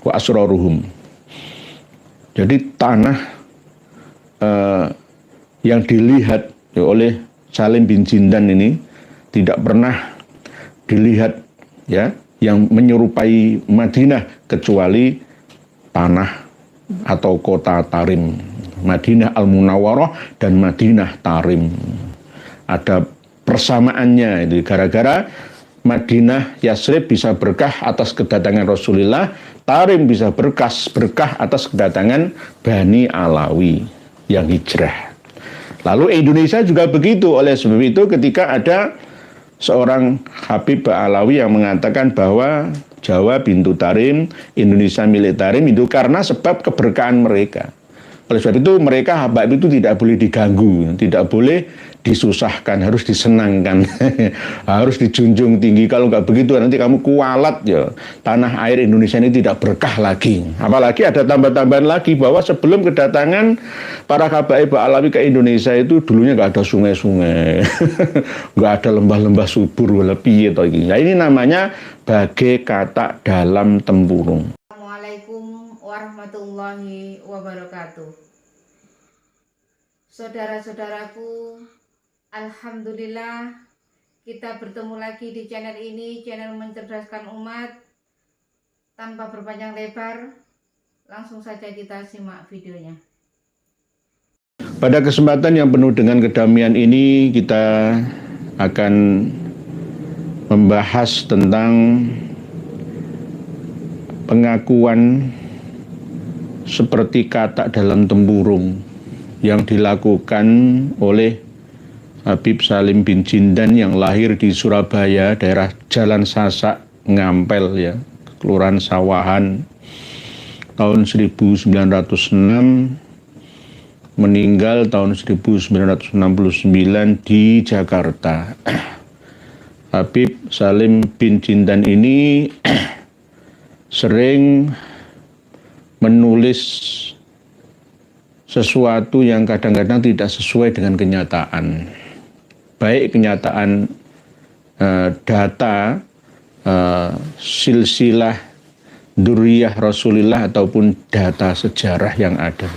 wa asraruhum. Jadi tanah yang dilihat oleh Salim bin Jindan ini tidak pernah dilihat ya yang menyerupai Madinah kecuali tanah atau kota Tarim, Madinah Al-Munawwarah dan Madinah Tarim. Ada persamaannya itu gara-gara Madinah Yasrib bisa berkah atas kedatangan Rasulullah, Tarim bisa berkah atas kedatangan Bani Alawi yang hijrah. Lalu Indonesia juga begitu. Oleh sebab itu ketika ada seorang Habib Ba'alawi yang mengatakan bahwa Jawa pintu Tarim, Indonesia milik Tarim itu karena sebab keberkahan mereka. Oleh sebab itu mereka Habib itu tidak boleh diganggu, tidak boleh disusahkan, harus disenangkan, harus dijunjung tinggi. Kalau nggak begitu nanti kamu kualat ya. Tanah air Indonesia ini tidak berkah lagi. Apalagi ada tambah-tambahan lagi bahwa sebelum kedatangan para Habaib Ba'alawi ke Indonesia itu dulunya nggak ada sungai-sungai, nggak ada lembah-lembah subur, lebih atau ini. Nah ini namanya bagai kata dalam tempurung. Assalamualaikum warahmatullahi wabarakatuh. Saudara-saudaraku, alhamdulillah kita bertemu lagi di channel ini, channel mencerdaskan umat. Tanpa berpanjang lebar, langsung saja kita simak videonya. Pada kesempatan yang penuh dengan kedamaian ini, kita akan membahas tentang pengakuan seperti kata dalam tempurung yang dilakukan oleh Habib Salim bin Jindan yang lahir di Surabaya, daerah Jalan Sasak, Ngampel ya, Kelurahan Sawahan, tahun 1906, meninggal tahun 1969 di Jakarta. Habib Salim bin Jindan ini sering menulis sesuatu yang kadang-kadang tidak sesuai dengan kenyataan. Baik kenyataan data silsilah Duriyah Rasulullah ataupun data sejarah yang ada.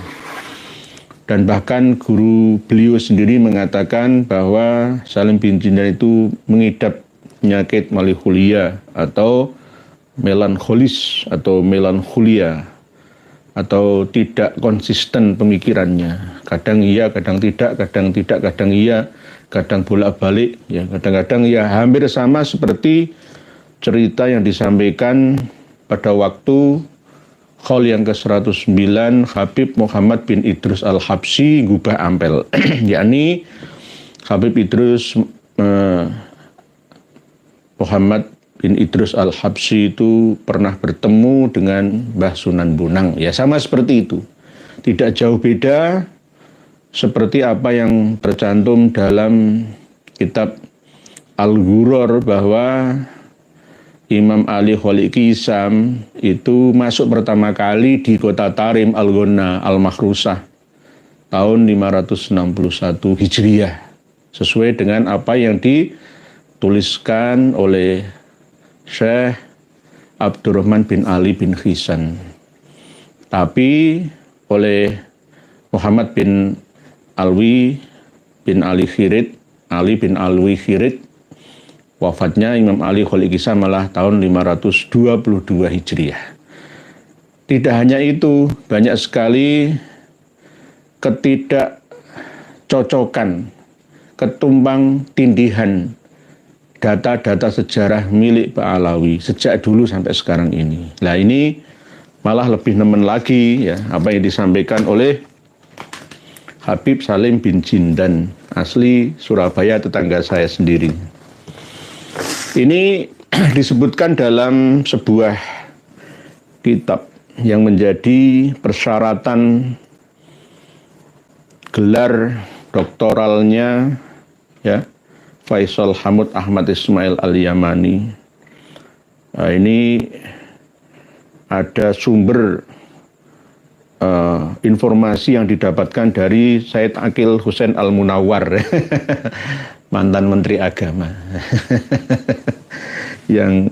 Dan bahkan guru beliau sendiri mengatakan bahwa Salim bin Jindan itu mengidap penyakit malihulia atau melankolis atau melankolia, atau tidak konsisten pemikirannya. Kadang iya, kadang tidak, kadang iya, kadang bolak-balik, ya kadang-kadang ya hampir sama seperti cerita yang disampaikan pada waktu Khaul yang ke-109 Habib Muhammad bin Idrus Al-Habsyi Gubah Ampel, yakni Habib Idrus Muhammad bin Idrus Al-Habsyi itu pernah bertemu dengan Mbah Sunan Bonang. Ya sama seperti itu. Tidak jauh beda seperti apa yang tercantum dalam kitab Al-Ghuror bahwa Imam Ali Kholiqi Isam itu masuk pertama kali di kota Tarim Al-Ghonna Al-Makhrusah tahun 561 Hijriyah. Sesuai dengan apa yang dituliskan oleh Syekh Abdurrahman bin Ali bin Khisan. Tapi oleh Muhammad bin Alwi bin Ali Khirid, Ali bin Alwi Khirid, wafatnya Imam Ali Kholiqi Isam malah tahun 522 Hijriah. Tidak hanya itu, banyak sekali ketidakcocokan, ketumbang tindihan data-data sejarah milik Ba'alawi sejak dulu sampai sekarang ini. Nah ini malah lebih nemen lagi ya apa yang disampaikan oleh Habib Salim bin Jindan, asli Surabaya, tetangga saya sendiri. Ini disebutkan dalam sebuah kitab yang menjadi persyaratan gelar doktoralnya ya Faisal Hamud Ahmad Ismail Al-Yamani. Nah, ini ada sumber informasi yang didapatkan dari Said Aqil Hussein Al-Munawwar, mantan Menteri Agama, yang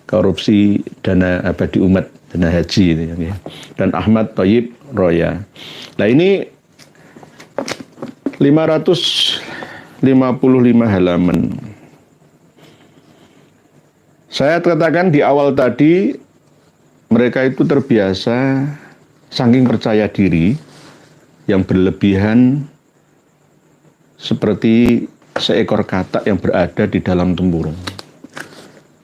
korupsi dana abadi umat. dana haji ini, ya. Dan Ahmad Thayyib Roya. Nah ini 555 halaman. Saya katakan di awal tadi, mereka itu terbiasa saking percaya diri yang berlebihan seperti seekor katak yang berada di dalam tempurung.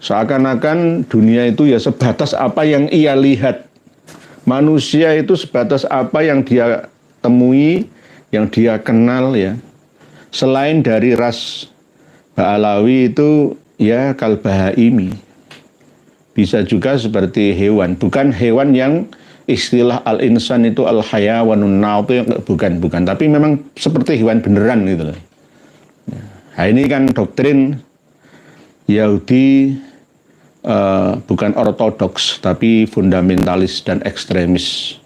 Seakan-akan dunia itu ya sebatas apa yang ia lihat. Manusia itu sebatas apa yang dia temui, yang dia kenal ya. Selain dari ras Ba'alawi itu ya kalbahaimi. Bisa juga seperti hewan. Bukan hewan yang istilah al-insan itu al-hayawanun naut, bukan. Tapi memang seperti hewan beneran gitu loh. Nah ini kan doktrin Yahudi bukan ortodoks tapi fundamentalis dan ekstremis,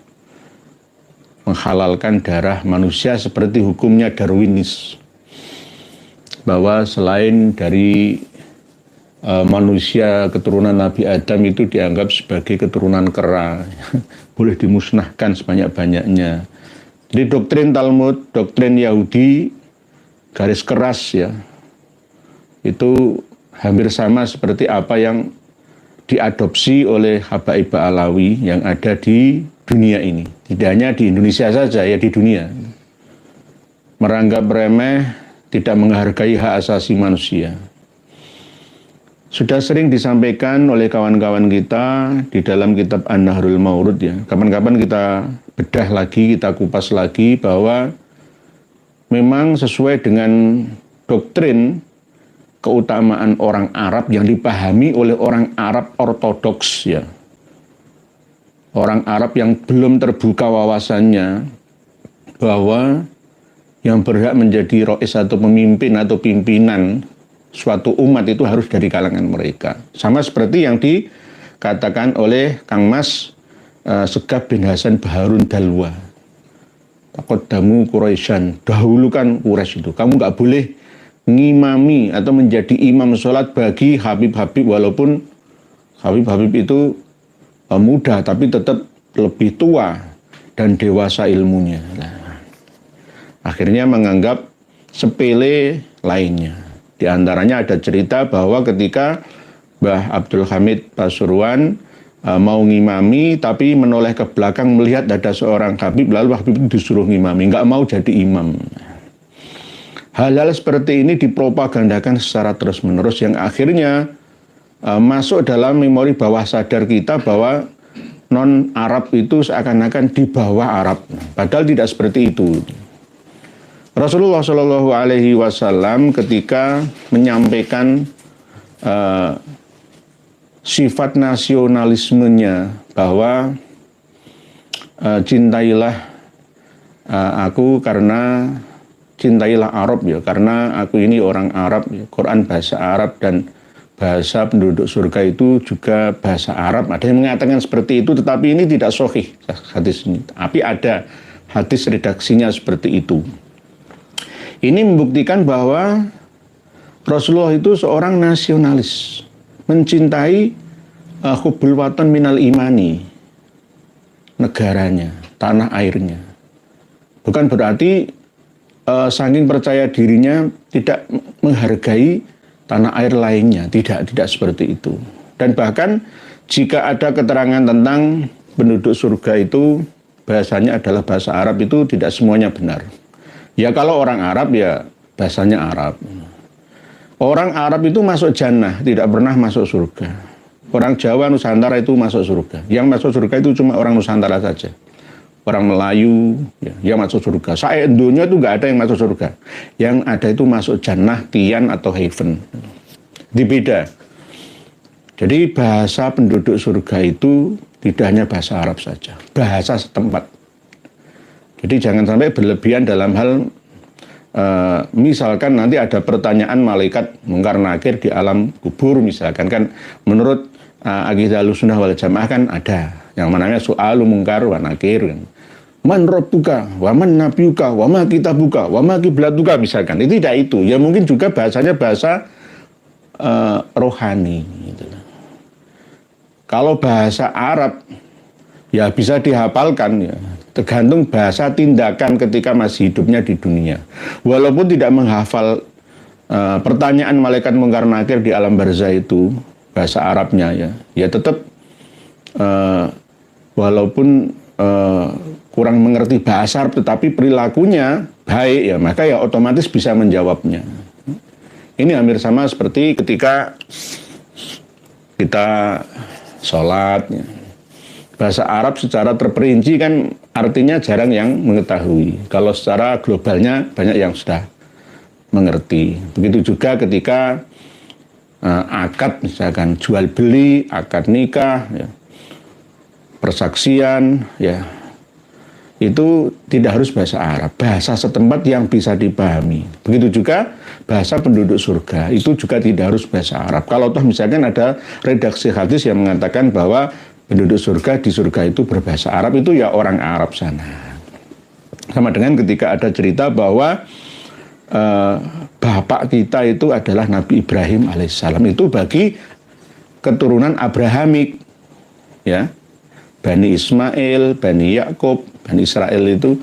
menghalalkan darah manusia seperti hukumnya Darwinis, bahwa selain dari manusia keturunan Nabi Adam itu dianggap sebagai keturunan kera, boleh dimusnahkan sebanyak-banyaknya. Jadi doktrin Talmud, doktrin Yahudi garis keras ya, itu hampir sama seperti apa yang diadopsi oleh Habaib Ba'alawi yang ada di dunia ini. Tidak hanya di Indonesia saja, ya di dunia. Meranggap remeh, tidak menghargai hak asasi manusia. Sudah sering disampaikan oleh kawan-kawan kita di dalam kitab An-Nahrul Maurud ya. Kapan-kapan kita bedah lagi, kita kupas lagi bahwa memang sesuai dengan doktrin keutamaan orang Arab yang dipahami oleh orang Arab ortodoks ya. Orang Arab yang belum terbuka wawasannya bahwa yang berhak menjadi rois atau pemimpin atau pimpinan suatu umat itu harus dari kalangan mereka. Sama seperti yang dikatakan oleh Kang Mas Segaf bin Hasan Baharun Dalwa. Taqaddamu Quraisyan, dahulukan Quraisy itu. Kamu nggak boleh ngimami atau menjadi imam sholat bagi Habib-Habib, walaupun Habib-Habib itu muda tapi tetap lebih tua dan dewasa ilmunya. Nah, akhirnya menganggap sepele lainnya. Di antaranya ada cerita bahwa ketika Mbah Abdul Hamid Pasuruan mau ngimami tapi menoleh ke belakang melihat ada seorang Habib, lalu Habib itu disuruh ngimami, nggak mau jadi imam. Hal-hal seperti ini dipropagandakan secara terus-menerus yang akhirnya masuk dalam memori bawah sadar kita bahwa non-Arab itu seakan-akan di bawah Arab. Padahal tidak seperti itu. Rasulullah Shallallahu Alaihi Wasallam ketika menyampaikan sifat nasionalismenya bahwa cintailah aku karena cintailah Arab ya, karena aku ini orang Arab ya. Quran bahasa Arab dan bahasa penduduk surga itu juga bahasa Arab. Ada yang mengatakan seperti itu, tetapi ini tidak sahih hadis ini. Tapi ada hadis redaksinya seperti itu. Ini membuktikan bahwa Rasulullah itu seorang nasionalis, mencintai hubbul watan minal imani, negaranya, tanah airnya. Bukan berarti saking percaya dirinya tidak menghargai tanah air lainnya, tidak seperti itu. Dan bahkan jika ada keterangan tentang penduduk surga itu bahasanya adalah bahasa Arab, itu tidak semuanya benar. Ya kalau orang Arab ya bahasanya Arab. Orang Arab itu masuk jannah, tidak pernah masuk surga. Orang Jawa Nusantara itu masuk surga. Yang masuk surga itu cuma orang Nusantara saja. Orang Melayu ya, yang masuk surga. Saya dunia itu nggak ada yang masuk surga. Yang ada itu masuk jannah, tiyan atau heaven. Dibeda. Jadi bahasa penduduk surga itu tidak hanya bahasa Arab saja, bahasa setempat. Jadi jangan sampai berlebihan dalam hal misalkan nanti ada pertanyaan malaikat mungkar nakir di alam kubur misalkan, kan menurut Aqidah Ahlussunnah wal Jamaah kan ada yang namanya soal mungkar wa nakir kan. Man rabbuka wa man nabiyuka wa ma kitabuka wa ma kiblatuka misalkan. Itu tidak itu. Ya mungkin juga bahasanya bahasa rohani gitu. Kalau bahasa Arab ya bisa dihafalkan ya. Tergantung bahasa tindakan ketika masih hidupnya di dunia. Walaupun tidak menghafal pertanyaan malaikat mungkar nakir di alam barzah itu bahasa Arabnya ya tetap walaupun kurang mengerti bahasa Arab tetapi perilakunya baik ya, maka ya otomatis bisa menjawabnya. Ini hampir sama seperti ketika kita sholat ya. Bahasa Arab secara terperinci kan artinya jarang yang mengetahui. Kalau secara globalnya banyak yang sudah mengerti. Begitu juga ketika akad, misalkan jual beli, akad nikah, ya, persaksian, ya itu tidak harus bahasa Arab, bahasa setempat yang bisa dipahami. Begitu juga bahasa penduduk surga, itu juga tidak harus bahasa Arab. Kalau toh misalkan ada redaksi hadis yang mengatakan bahwa penduduk surga di surga itu berbahasa Arab, itu ya orang Arab sana. Sama dengan ketika ada cerita bahwa bapak kita itu adalah Nabi Ibrahim alaihissalam, itu bagi keturunan Abrahamik, ya, Bani Ismail, Bani Yakub, Bani Israel itu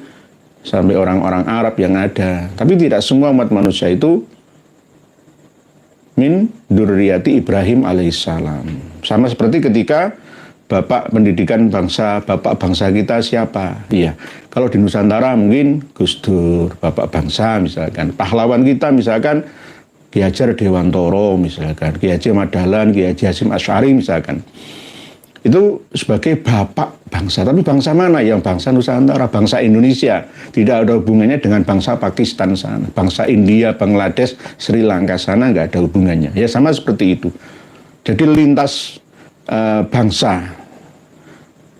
sampai orang-orang Arab yang ada. Tapi tidak semua umat manusia itu min dzurriyyati Ibrahim alaihissalam. Sama seperti ketika bapak pendidikan bangsa, bapak bangsa kita siapa? Iya, kalau di Nusantara mungkin Gus Dur, bapak bangsa misalkan. Pahlawan kita misalkan Ki Hajar Dewantoro misalkan, Ki Haji Ahmad Dahlan, Ki Haji Hasyim Asy'ari misalkan. Itu sebagai bapak bangsa, tapi bangsa mana? Yang bangsa Nusantara, bangsa Indonesia. Tidak ada hubungannya dengan bangsa Pakistan sana, bangsa India, Bangladesh, Sri Lanka sana, nggak ada hubungannya. Ya sama seperti itu. Jadi lintas bangsa,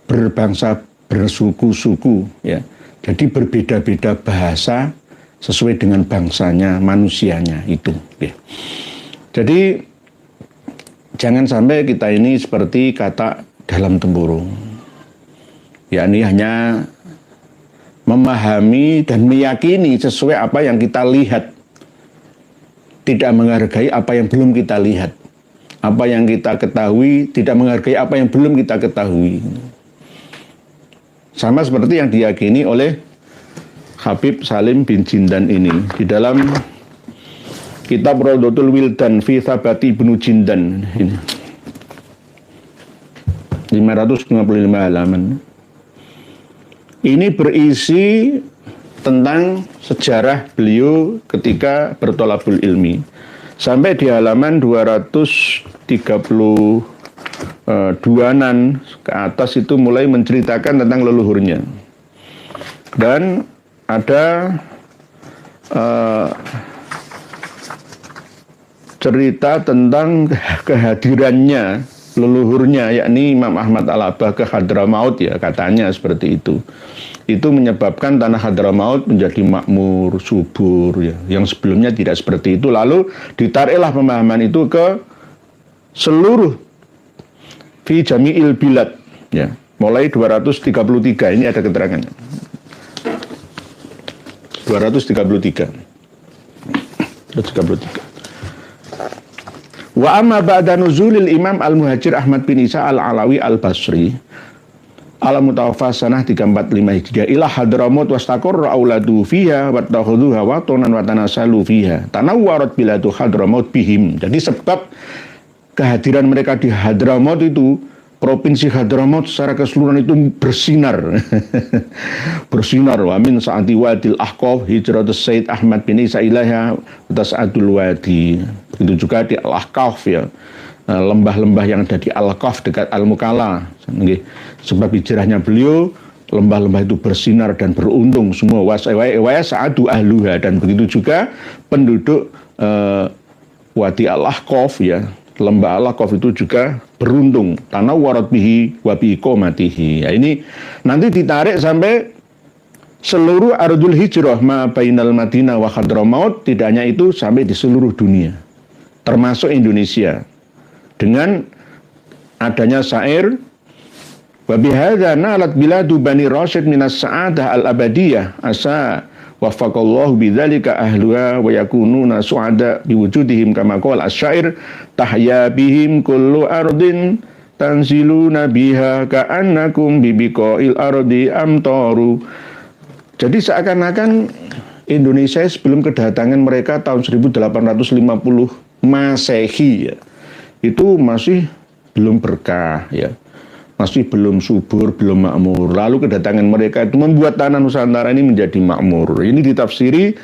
berbangsa, bersuku-suku, ya. Jadi berbeda-beda bahasa sesuai dengan bangsanya, manusianya itu. Ya. Jadi jangan sampai kita ini seperti kata dalam tempurung, yakni hanya memahami dan meyakini sesuai apa yang kita lihat, tidak menghargai apa yang belum kita lihat, apa yang kita ketahui tidak menghargai apa yang belum kita ketahui. Sama seperti yang diyakini oleh Habib Salim bin Jindan ini di dalam kitab Rawdatul Wildan fi Thabati Ibnu Jindan ini 555 halaman. Ini berisi tentang sejarah beliau ketika bertolabul ilmi. Sampai di halaman 232-an ke atas itu mulai menceritakan tentang leluhurnya. Dan ada cerita tentang kehadirannya leluhurnya, yakni Imam Ahmad Al-Abah ke Hadramaut, ya katanya seperti itu. Itu menyebabkan tanah Hadramaut menjadi makmur, subur, ya, yang sebelumnya tidak seperti itu. Lalu ditariklah pemahaman itu ke seluruh fi jami'il bilad, ya, mulai 233. Ini ada keterangannya. 233. Wa amma ba'da nuzulil Imam Al-Muhajir Ahmad bin Isa Al-Alawi Al-Basri al-mutawaffa sanah 345 Hijriah ila Hadramaut wastaqarra auladu fiha wattakhadhuha watonan wa tanasalu fiha tanawwarat biladu Hadramaut bihim. Jadi sebab kehadiran mereka di Hadramaut itu, provinsi Hadramaut secara keseluruhan itu bersinar. Bersinar. Wa min sa'ati wadil ahqaf hijratus Sayyid Ahmad bin Isa ilaiha tas'adul wadi. Begitu juga di Al-Ahqaf, ya, lembah-lembah yang ada di Al-Ahqaf dekat Al-Mukalla. Sebab hijrahnya beliau, lembah-lembah itu bersinar dan beruntung semua. Wa sa'adu ahluha. Dan begitu juga penduduk Wadi Al-Ahqaf, ya, lembah Al-Ahqaf itu juga beruntung. Tanawwarat bihi wa bi iqamatihi. Ya, ini nanti ditarik sampai seluruh ardul hijrah ma bainal Madinah wa Hadramaut, tidak hanya itu, sampai di seluruh dunia, termasuk Indonesia, dengan adanya syair wa bihadza nalat biladu Bani Rasyid minas sa'adah al-abadiyah asa waffaqallahu bidzalika ahluha wa yakununa su'ada biwujudihim kama qala asy-syair tahya bihim kullu ardin tanziluna biha ka'annakum bibiqa'il ardi amtaru. Jadi seakan-akan Indonesia sebelum kedatangan mereka tahun 1850 Masehi ya, itu masih belum berkah ya, masih belum subur, belum makmur. Lalu kedatangan mereka itu membuat tanah Nusantara ini menjadi makmur. Ini ditafsiri,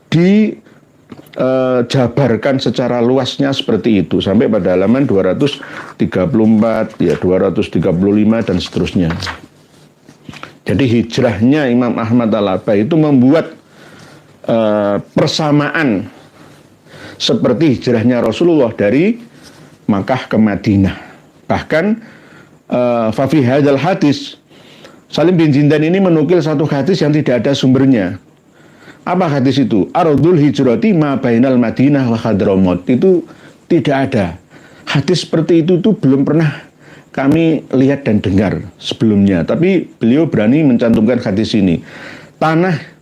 dijabarkan secara luasnya seperti itu sampai pada halaman 234 ya, 235 dan seterusnya. Jadi hijrahnya Imam Ahmad Al-Abai itu membuat persamaan seperti hijrahnya Rasulullah dari Makkah ke Madinah. Bahkan Fafi hadal hadis, Salim bin Jindan ini menukil satu hadis yang tidak ada sumbernya. Apa hadis itu? Ardul hijrati ma bainal Madinah wa Hadramut. Itu tidak ada. Hadis seperti itu tuh belum pernah kami lihat dan dengar sebelumnya. Tapi beliau berani mencantumkan hadis ini. Tanah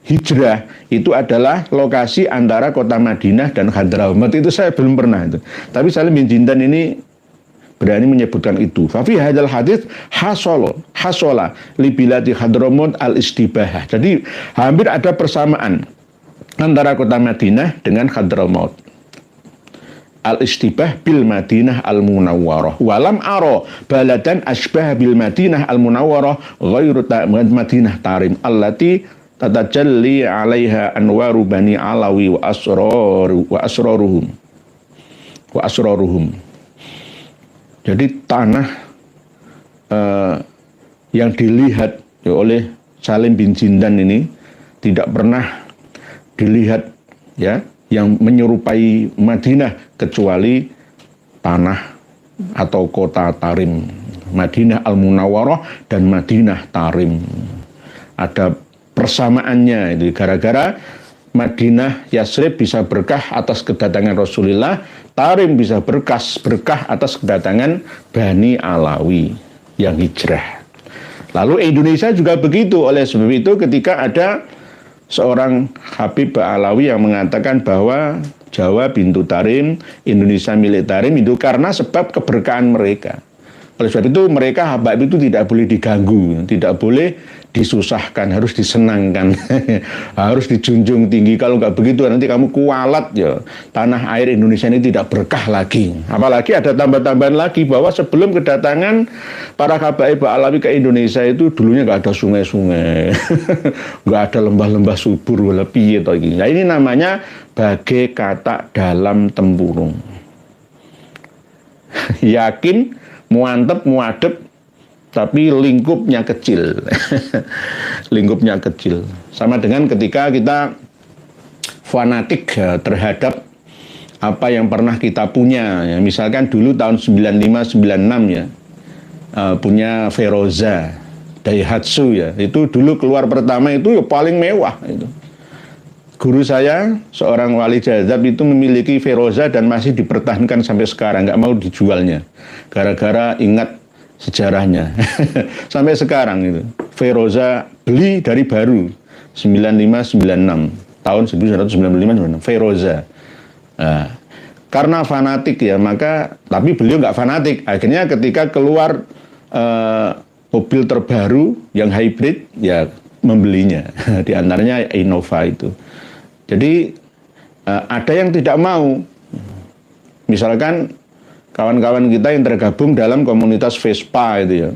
hijrah itu adalah lokasi antara kota Madinah dan Hadramut. Itu saya belum pernah itu. Tapi Salim bin Jindan ini berani menyebutkan itu. Fafi hadal hadis hasola li biladi Hadramut al-istibahah. Jadi hampir ada persamaan antara kota Madinah dengan Hadramut. Al-istibah bil Madinah al-Munawwarah. Walam aro baladan asbah bil Madinah al-Munawwarah ghairu Madinah Tarim allati tatajalli 'alaiha anwaru bani Alawi wa asraruhum. Jadi tanah yang dilihat oleh Salim bin Jindan ini tidak pernah dilihat ya yang menyerupai Madinah kecuali tanah atau kota Tarim, Madinah Al-Munawwarah dan Madinah Tarim. Ada persamaannya itu gara-gara Madinah Yasrib bisa berkah atas kedatangan Rasulullah, Tarim bisa berkah atas kedatangan Bani Alawi yang hijrah. Lalu Indonesia juga begitu. Oleh sebab itu ketika ada seorang Habib Ba'alawi yang mengatakan bahwa Jawa pintu Tarim, Indonesia milik Tarim itu karena sebab keberkahan mereka. Oleh sebab itu mereka Habib itu tidak boleh diganggu, tidak boleh disusahkan, harus disenangkan, harus dijunjung tinggi. Kalau nggak begitu nanti kamu kualat ya, tanah air Indonesia ini tidak berkah lagi. Apalagi ada tambahan lagi bahwa sebelum kedatangan para Habaib Ba'alawi ke Indonesia itu dulunya nggak ada sungai-sungai, nggak ada lembah-lembah subur, lebih atau gitu. Nah ini namanya bagai katak dalam tempurung. Yakin, muantep, muadep, tapi lingkupnya kecil. Lingkupnya kecil. Sama dengan ketika kita fanatik terhadap apa yang pernah kita punya. Ya, misalkan dulu tahun 95-96 ya, punya Feroza, Daihatsu ya. Itu dulu keluar pertama itu ya paling mewah itu. Guru saya, seorang wali jazab itu memiliki Feroza dan masih dipertahankan sampai sekarang, nggak mau dijualnya. Gara-gara ingat sejarahnya. Sampai sekarang itu. Feroza beli dari baru 95-96. Tahun 1995 Feroza. Nah, karena fanatik ya, maka tapi beliau nggak fanatik. Akhirnya ketika keluar mobil terbaru yang hybrid ya membelinya. Di antaranya Innova itu. Jadi ada yang tidak mau. Misalkan kawan-kawan kita yang tergabung dalam komunitas Vespa itu ya.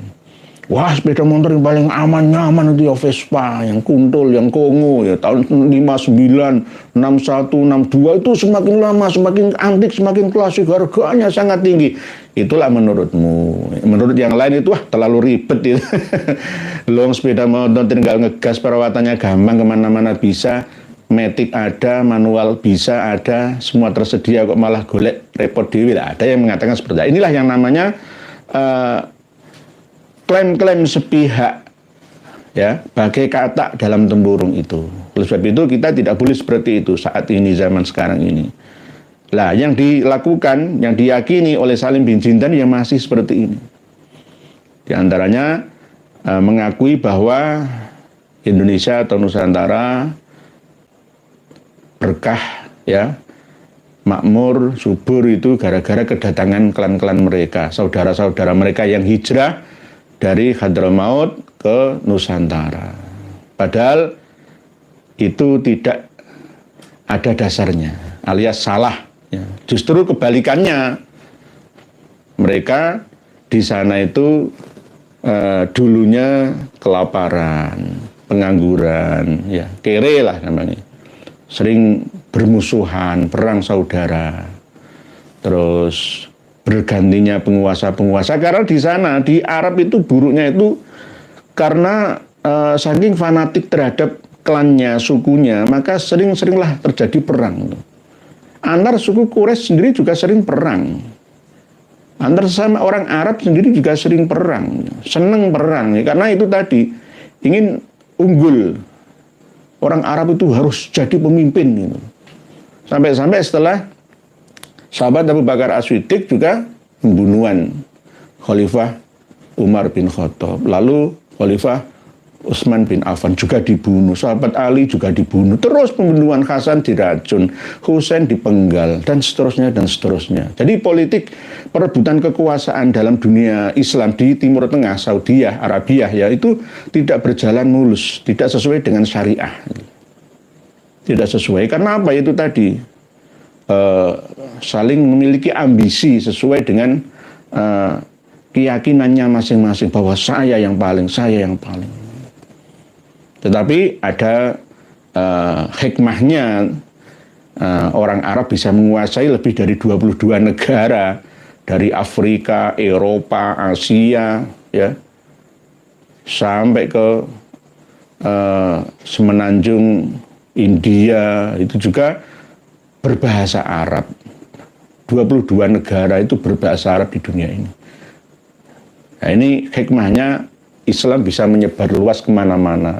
Wah, sepeda motor yang paling aman, nyaman itu ya Vespa, yang kuntul, yang kongo ya. Tahun 59, 61, 62 itu semakin lama, semakin antik, semakin klasik, harganya sangat tinggi. Itulah menurutmu. Menurut yang lain itu wah terlalu ribet itu. Long sepeda motor tinggal ngegas, perawatannya gampang, kemana-mana bisa. Matic ada, manual bisa ada, semua tersedia kok malah golek repot dewi. Ada yang mengatakan seperti itu. Inilah yang namanya klaim-klaim sepihak ya, bagai katak dalam tempurung itu. Oleh sebab itu kita tidak boleh seperti itu saat ini, zaman sekarang ini. Lah yang dilakukan, yang diyakini oleh Salim bin Jindan yang masih seperti ini. Di antaranya mengakui bahwa Indonesia atau Nusantara berkah ya, makmur, subur itu gara-gara kedatangan klan-klan mereka, saudara-saudara mereka yang hijrah dari Hadramaut ke Nusantara. Padahal itu tidak ada dasarnya, alias salah. Ya. Justru kebalikannya, mereka di sana itu dulunya kelaparan, pengangguran, ya kere lah namanya, sering bermusuhan, perang saudara, terus bergantinya penguasa-penguasa. Karena di sana di Arab itu buruknya itu karena saking fanatik terhadap klannya, sukunya, maka sering-seringlah terjadi perang. Antar suku Quraisy sendiri juga sering perang. Antar sama orang Arab sendiri juga sering perang. Seneng perang, ya. Karena itu tadi, ingin unggul. Orang Arab itu harus jadi pemimpin. Gitu. Sampai-sampai setelah sahabat Abu Bakar As-Siddiq juga pembunuhan Khalifah Umar bin Khattab. Lalu Khalifah Utsman bin Affan juga dibunuh, sahabat Ali juga dibunuh, terus pembunuhan Hasan diracun, Husain dipenggal, dan seterusnya dan seterusnya. Jadi politik perebutan kekuasaan dalam dunia Islam di Timur Tengah, Saudiyah, Arabiah ya itu tidak berjalan mulus, tidak sesuai dengan syariah, tidak sesuai. Karena apa itu tadi? Saling memiliki ambisi sesuai dengan keyakinannya masing-masing bahwa saya yang paling, saya yang paling. Tetapi ada hikmahnya, orang Arab bisa menguasai lebih dari 22 negara, dari Afrika, Eropa, Asia, ya, sampai ke semenanjung India, itu juga berbahasa Arab. 22 negara itu berbahasa Arab di dunia ini. Nah, ini hikmahnya Islam bisa menyebar luas kemana-mana.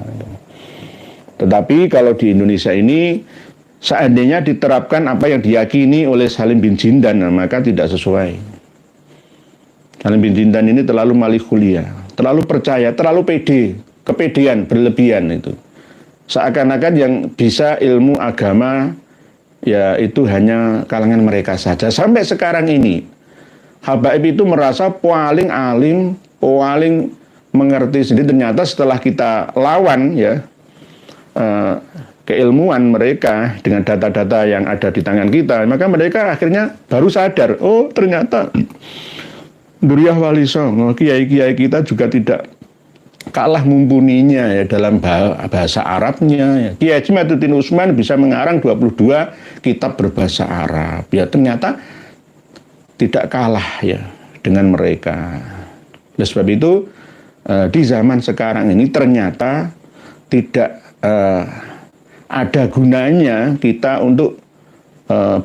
Tetapi kalau di Indonesia ini, seandainya diterapkan apa yang diyakini oleh Salim bin Jindan, maka tidak sesuai. Salim bin Jindan ini terlalu malikuliah, terlalu percaya, terlalu pede, kepedean, berlebihan itu. Seakan-akan yang bisa ilmu agama, ya itu hanya kalangan mereka saja. Sampai sekarang ini, Habaib itu merasa paling alim, paling mengerti sendiri. Ternyata setelah kita lawan ya keilmuan mereka dengan data-data yang ada di tangan kita, maka mereka akhirnya baru sadar, oh ternyata Duriyah Wali Songo, kiai-kiai kita juga tidak kalah mumpuninya ya dalam bahasa Arabnya. Ya. Kiai Haji Maduddin Utsman bisa mengarang 22 kitab berbahasa Arab. Ya ternyata tidak kalah ya dengan mereka. Oleh sebab itu di zaman sekarang ini ternyata tidak ada gunanya kita untuk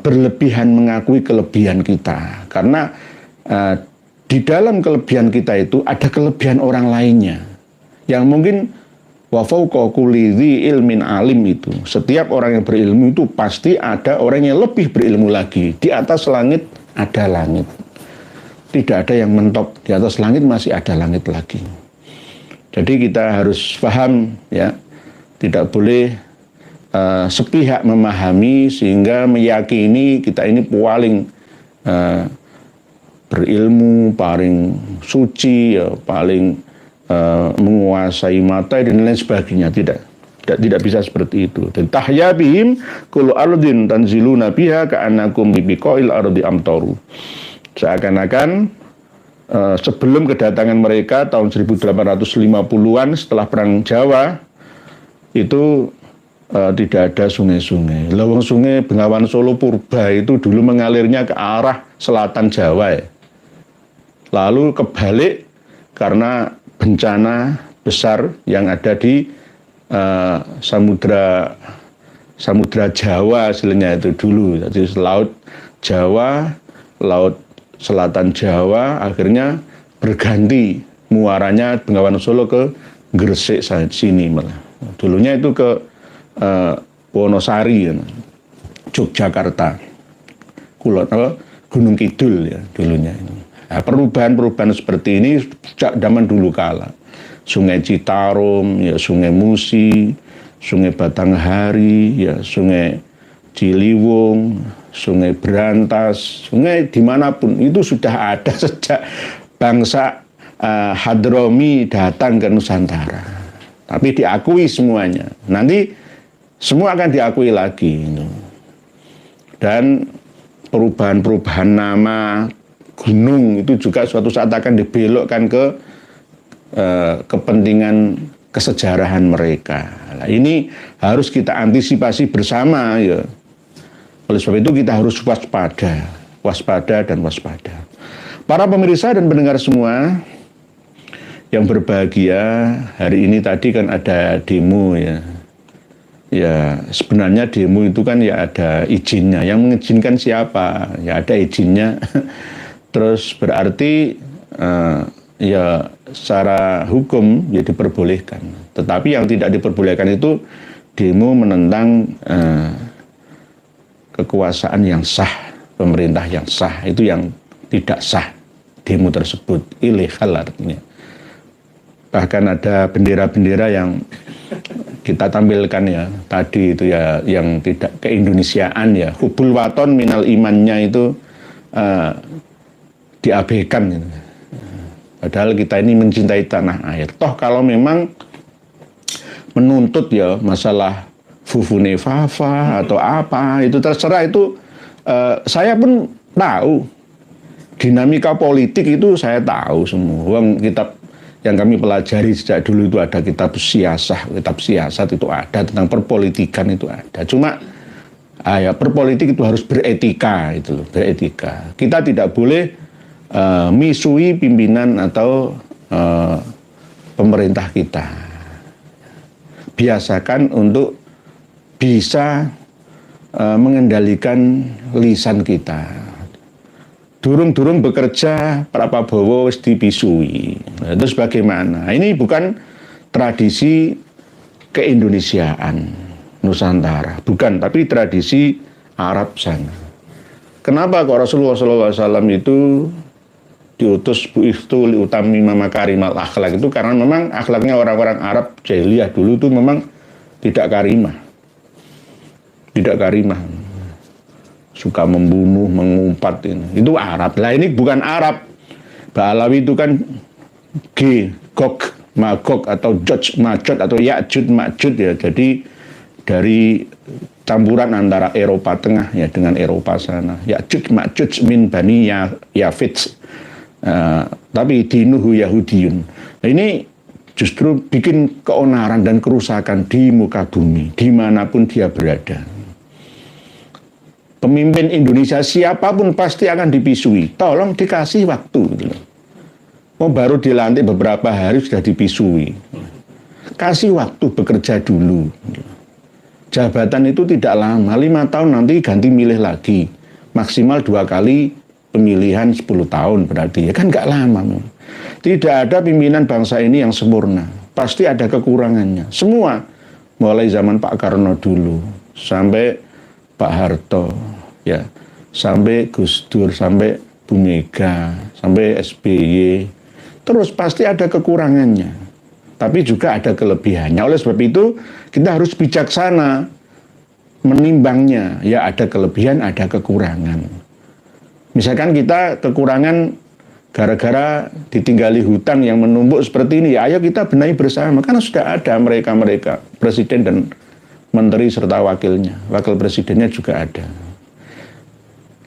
berlebihan mengakui kelebihan kita, karena di dalam kelebihan kita itu ada kelebihan orang lainnya yang mungkin wa fawqa kulli dzi ilmin alim. Itu setiap orang yang berilmu itu pasti ada orang yang lebih berilmu lagi. Di atas langit ada langit, tidak ada yang mentok. Di atas langit masih ada langit lagi. Jadi kita harus paham ya, tidak boleh sepihak memahami sehingga meyakini kita ini paling berilmu, paling suci, ya, paling menguasai materi dan lain sebagainya. Tidak bisa seperti itu. Dan tahya bihim kullu ardin tanziluna biha ka'annakum bibiqa'il ardi amtaru. Seakan-akan sebelum kedatangan mereka tahun 1850-an setelah Perang Jawa itu tidak ada sungai-sungai. Lawang sungai Bengawan Solo Purba itu dulu mengalirnya ke arah selatan Jawa ya. Lalu kebalik karena bencana besar yang ada di Samudra Jawa hasilnya itu dulu. Jadi laut Jawa, laut selatan Jawa akhirnya berganti muaranya Bengawan Solo ke Gresik sini malah. Dulunya itu ke Wonosari, Yogyakarta, Gunung Kidul ya dulunya. Nah, perubahan-perubahan seperti ini sejak zaman dulu kala. Sungai Citarum, ya Sungai Musi, Sungai Batanghari, ya Sungai Ciliwung, Sungai Berantas, sungai dimanapun itu sudah ada sejak bangsa Hadromi datang ke Nusantara. Tapi diakui semuanya. Nanti semua akan diakui lagi. Dan perubahan-perubahan nama gunung itu juga suatu saat akan dibelokkan ke kepentingan kesejarahan mereka. Nah, ini harus kita antisipasi bersama ya. Oleh sebab itu kita harus waspada dan waspada. Para pemirsa dan pendengar semua yang berbahagia, hari ini tadi kan ada demo ya. Ya sebenarnya demo itu kan ya ada izinnya. Yang mengizinkan siapa? Ya ada izinnya. Terus berarti ya secara hukum ya diperbolehkan. Tetapi yang tidak diperbolehkan itu demo menentang kekuasaan yang sah, pemerintah yang sah, itu yang tidak sah demo tersebut, ilegal artinya. Bahkan ada bendera-bendera yang kita tampilkan ya tadi itu ya yang tidak keindonesiaan ya, hubul waton minal imannya itu diabaikan gitu. Padahal kita ini mencintai tanah air. Toh kalau memang menuntut ya masalah fufune fafa atau apa itu terserah, itu saya pun tahu dinamika politik itu, saya tahu semua. Kitab yang kami pelajari sejak dulu itu ada kitab siasat itu ada, tentang perpolitikan itu ada. Cuma ya perpolitik itu harus beretika, itu loh, beretika. Kita tidak boleh misui pimpinan atau pemerintah kita. Biasakan untuk bisa mengendalikan lisan kita. Durung-durung bekerja, Pak Prabowo wis dipisui. Nah, terus bagaimana? Ini bukan tradisi keindonesiaan Nusantara, bukan, tapi tradisi Arab sana. Kenapa kok Rasulullah SAW itu diutus bu'ithtu liutami makarimal akhlak itu? Karena memang akhlaknya orang-orang Arab jahiliyah dulu itu memang tidak karimah. Tidak karimah. Suka membunuh, mengumpat ini. Itu Arab. Lah ini bukan Arab. Ba'alawi itu kan Gog, Magog atau Joj, Majot atau Ya'jud, Ma'jud ya. Jadi dari campuran antara Eropa Tengah ya dengan Eropa sana. Ya'jud, Ma'jud min Bani Yafid. Tapi dinuhu Yahudiyun. Nah, ini justru bikin keonaran dan kerusakan di muka bumi, dimanapun dia berada. Pemimpin Indonesia siapapun pasti akan dipisui. Tolong dikasih waktu. Gitu. Oh, baru dilantik beberapa hari sudah dipisui. Kasih waktu bekerja dulu. Jabatan itu tidak lama, 5 tahun nanti ganti milih lagi. Maksimal 2 kali pemilihan 10 tahun berarti. Ya kan nggak lama. Tidak ada pimpinan bangsa ini yang sempurna. Pasti ada kekurangannya. Semua. Mulai zaman Pak Karno dulu. Sampai Pak Harto, ya, sampai Gus Dur, sampai Bu Mega, sampai SBY, terus pasti ada kekurangannya, tapi juga ada kelebihannya. Oleh sebab itu kita harus bijaksana menimbangnya. Ya ada kelebihan, ada kekurangan. Misalkan kita kekurangan gara-gara ditinggali hutang yang menumpuk seperti ini, ya ayo kita benahi bersama. Karena sudah ada mereka-mereka, presiden dan menteri serta wakilnya, wakil presidennya juga ada.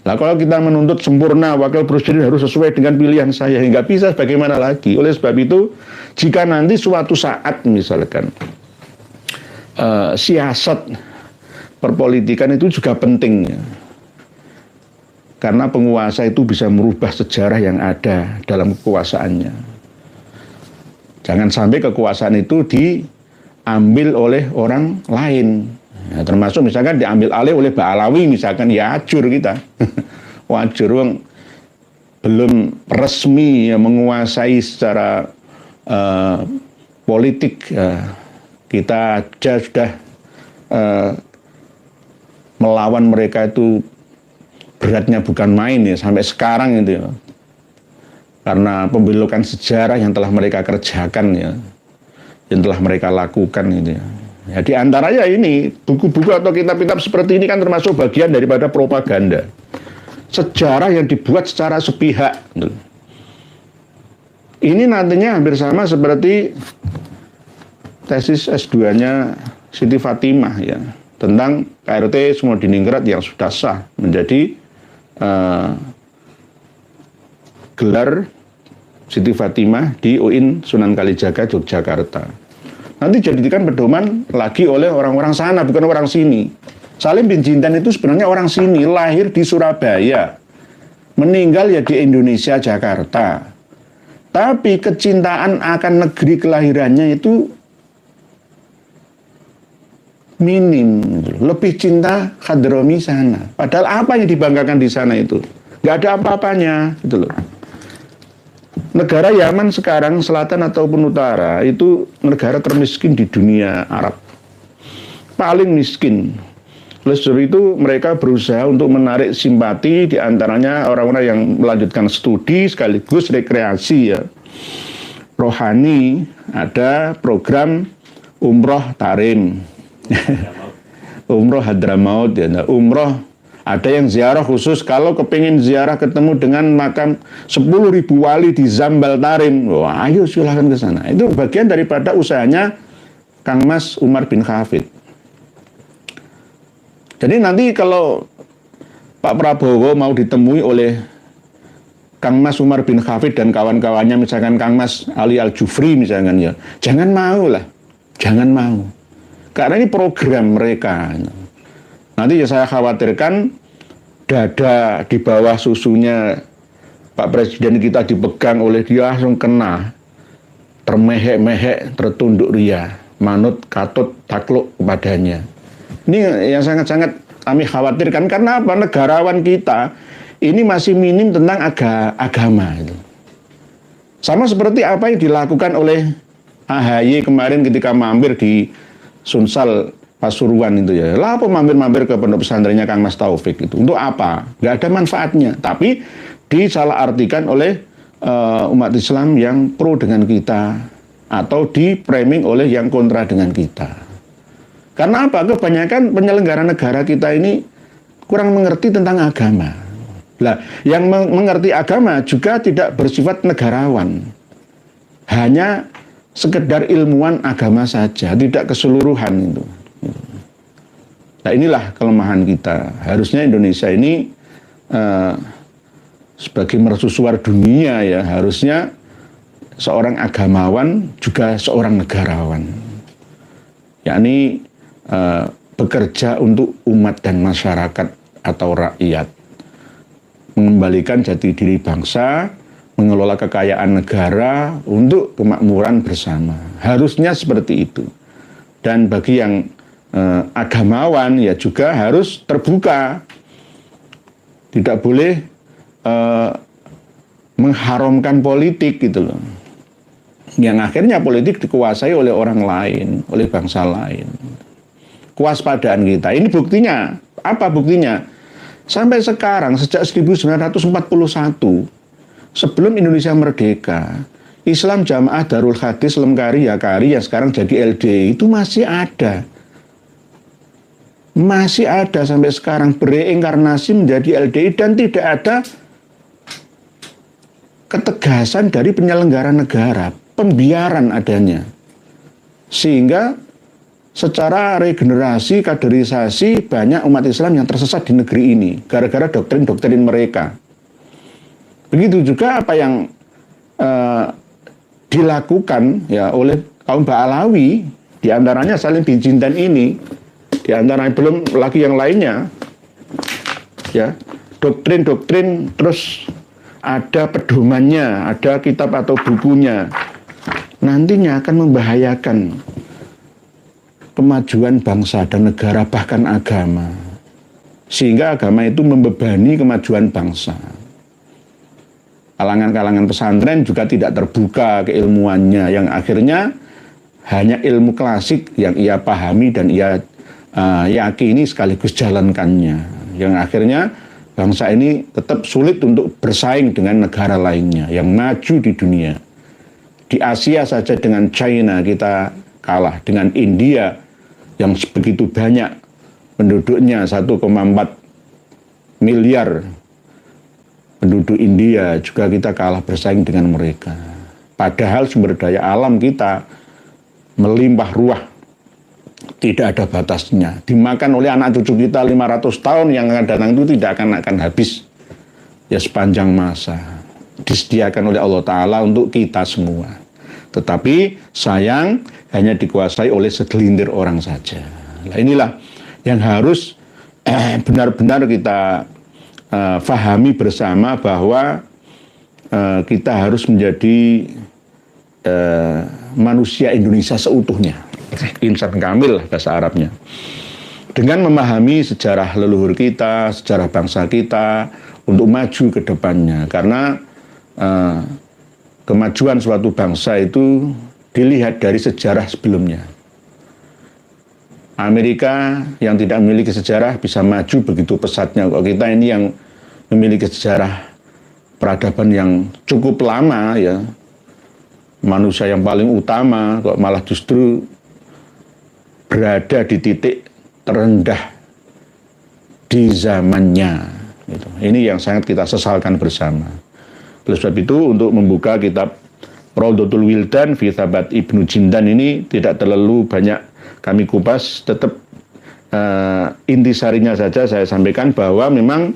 Nah kalau kita menuntut sempurna, wakil presiden harus sesuai dengan pilihan saya, nggak bisa, bagaimana lagi? Oleh sebab itu, jika nanti suatu saat misalkan siasat perpolitikan itu juga penting, ya. Karena penguasa itu bisa merubah sejarah yang ada dalam kekuasaannya. Jangan sampai kekuasaan itu diambil oleh orang lain. Ya, termasuk misalkan diambil alih oleh Ba'alawi misalkan, ya ajur kita. Wajur belum resmi ya, menguasai secara politik. Kita aja sudah melawan mereka itu beratnya bukan main ya sampai sekarang itu ya. Karena pembelokan sejarah yang telah mereka kerjakan ya, yang telah mereka lakukan itu ya. Ya, di antaranya ini, buku-buku atau kitab-kitab seperti ini kan termasuk bagian daripada propaganda. Sejarah yang dibuat secara sepihak. Ini nantinya hampir sama seperti tesis S2-nya Siti Fatimah ya, tentang KRT Sumodiningrat yang sudah sah menjadi gelar Siti Fatimah di UIN Sunan Kalijaga, Yogyakarta. Nanti dijadikan pedoman lagi oleh orang-orang sana, bukan orang sini. Salim bin Jindan itu sebenarnya orang sini, lahir di Surabaya, meninggal ya di Indonesia, Jakarta. Tapi kecintaan akan negeri kelahirannya itu minim, lebih cinta Hadrami sana. Padahal apa yang dibanggakan di sana itu? Nggak ada apa-apanya, gitu loh. Negara Yaman sekarang, selatan ataupun utara, itu negara termiskin di dunia Arab. Paling miskin. Oleh sebab itu mereka berusaha untuk menarik simpati, diantaranya orang-orang yang melanjutkan studi sekaligus rekreasi ya. Rohani, ada program Umroh Tarim. Umroh Hadramaut ya. Umroh, ada yang ziarah khusus kalau kepingin ziarah ketemu dengan makam 10.000 wali di Zambal Tarim. Wah, ayo silahkan ke sana. Itu bagian daripada usahanya Kang Mas Umar bin Hafid. Jadi nanti kalau Pak Prabowo mau ditemui oleh Kang Mas Umar bin Hafid dan kawan-kawannya, misalkan Kang Mas Ali Al-Jufri misalkan ya, jangan mau lah. Jangan mau. Karena ini program mereka. Nanti ya saya khawatirkan dada di bawah susunya Pak Presiden kita dipegang oleh dia langsung kena, termehek-mehek, tertunduk ria, manut, katut, takluk kepadanya. Ini yang sangat-sangat kami khawatirkan. Karena apa? Negarawan kita ini masih minim tentang agama. Sama seperti apa yang dilakukan oleh AHY kemarin ketika mampir di Sunsal Pasuruan itu ya. Lah apa mampir-mampir ke pondok pesantrennya Kang Mas Taufik itu? Untuk apa? Nggak ada manfaatnya. Tapi disalahartikan oleh umat Islam yang pro dengan kita atau di framing oleh yang kontra dengan kita. Karena apa? Kebanyakan penyelenggara negara kita ini kurang mengerti tentang agama. Lah, yang mengerti agama juga tidak bersifat negarawan. Hanya sekedar ilmuwan agama saja, tidak keseluruhan itu. Nah, inilah kelemahan kita. Harusnya Indonesia ini sebagai mercusuar dunia ya, harusnya seorang agamawan juga seorang negarawan. Yakni bekerja untuk umat dan masyarakat atau rakyat. Mengembalikan jati diri bangsa, mengelola kekayaan negara untuk kemakmuran bersama. Harusnya seperti itu. Dan bagi yang agamawan ya juga harus terbuka, tidak boleh mengharamkan politik gitu loh, yang akhirnya politik dikuasai oleh orang lain, oleh bangsa lain. Kewaspadaan kita ini buktinya apa? Buktinya sampai sekarang sejak 1941 sebelum Indonesia merdeka, Islam Jamaah Darul Hadis Lemkari Yakari yang sekarang jadi LDI itu masih ada. Masih ada sampai sekarang, bereinkarnasi menjadi LDI dan tidak ada ketegasan dari penyelenggara negara, pembiaran adanya. Sehingga secara regenerasi, kaderisasi banyak umat Islam yang tersesat di negeri ini gara-gara doktrin-doktrin mereka. Begitu juga apa yang dilakukan ya oleh kaum Ba'alawi, diantaranya Salim bin Jindan ini, diantaranya belum lagi yang lainnya, ya doktrin-doktrin, terus ada pedomannya, ada kitab atau bukunya, nantinya akan membahayakan kemajuan bangsa dan negara bahkan agama, sehingga agama itu membebani kemajuan bangsa. Kalangan-kalangan pesantren juga tidak terbuka keilmuannya, yang akhirnya hanya ilmu klasik yang ia pahami dan ia yakini sekaligus jalankannya, yang akhirnya bangsa ini tetap sulit untuk bersaing dengan negara lainnya yang maju di dunia. Di Asia saja dengan China kita kalah, dengan India yang begitu banyak penduduknya, 1,4 miliar penduduk India, juga kita kalah bersaing dengan mereka. Padahal sumber daya alam kita melimpah ruah, tidak ada batasnya. Dimakan oleh anak cucu kita 500 tahun yang akan datang itu tidak akan habis ya sepanjang masa. Disediakan oleh Allah Ta'ala untuk kita semua. Tetapi sayang hanya dikuasai oleh segelintir orang saja. Nah, inilah yang harus benar-benar kita fahami bersama, bahwa kita harus menjadi manusia Indonesia seutuhnya, insan kamil bahasa Arabnya, dengan memahami sejarah leluhur kita, sejarah bangsa kita untuk maju ke depannya. Karena kemajuan suatu bangsa itu dilihat dari sejarah sebelumnya. Amerika yang tidak memiliki sejarah bisa maju begitu pesatnya. Kok kita ini yang memiliki sejarah peradaban yang cukup lama, ya, manusia yang paling utama, kok malah justru berada di titik terendah di zamannya. Gitu. Ini yang sangat kita sesalkan bersama. Oleh sebab itu, untuk membuka kitab Raudhatul Wildan fi Thabat Ibnu Jindan ini tidak terlalu banyak kami kupas, tetap intisarinya saja saya sampaikan bahwa memang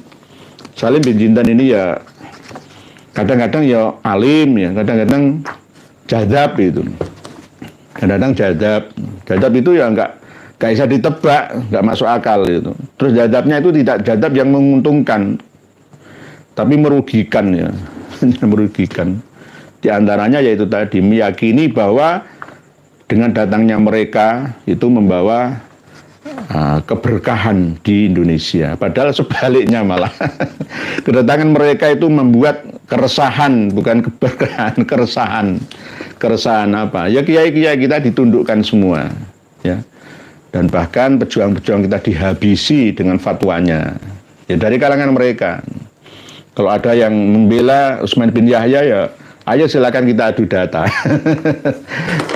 Salim bin Jindan ini ya kadang-kadang ya alim, ya kadang-kadang jadab itu. Kadang-kadang jadab itu ya nggak bisa ditebak, nggak masuk akal itu. Terus jadabnya itu tidak jadab yang menguntungkan, tapi merugikan, ya. Merugikan. Di antaranya yaitu tadi meyakini bahwa dengan datangnya mereka itu membawa keberkahan di Indonesia. Padahal sebaliknya malah kedatangan mereka itu membuat keresahan, bukan keberkahan, keresahan. Keresahan apa? Ya kiai-kiai kita ditundukkan semua, ya. Dan bahkan pejuang-pejuang kita dihabisi dengan fatwanya, ya, dari kalangan mereka. Kalau ada yang membela Utsman bin Yahya, ya ayo silakan kita adu data.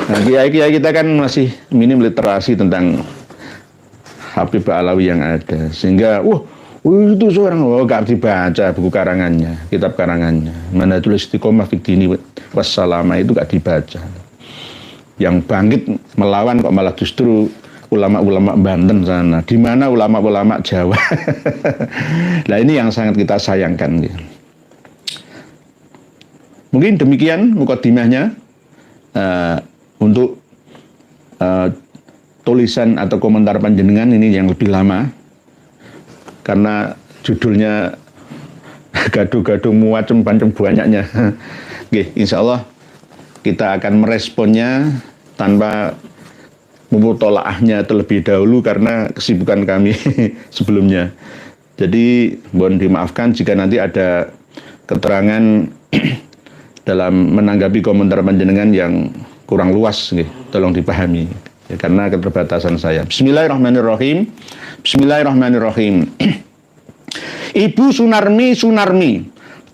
Nah, kiai-kiai kita kan masih minim literasi tentang Habib Alawi yang ada, sehingga itu seorang gak dibaca buku karangannya, kitab karangannya. Mana tulis Istiqomah Fid Dini Wassalama itu gak dibaca. Yang bangkit melawan kok malah justru ulama-ulama Banten sana. Di mana ulama-ulama Jawa? Nah, ini yang sangat kita sayangkan. Mungkin demikian mukadimahnya untuk tulisan atau komentar panjenengan ini yang lebih lama, karena judulnya gaduh-gaduh macam-macam banyaknya. Oke, insya Allah kita akan meresponnya tanpa memutolaahnya terlebih dahulu karena kesibukan kami sebelumnya. Jadi mohon dimaafkan jika nanti ada keterangan dalam menanggapi komentar panjenengan yang kurang luas, tolong dipahami, ya, karena keterbatasan saya. Bismillahirrahmanirrahim. Bismillahirrahmanirrahim. Ibu Sunarmi,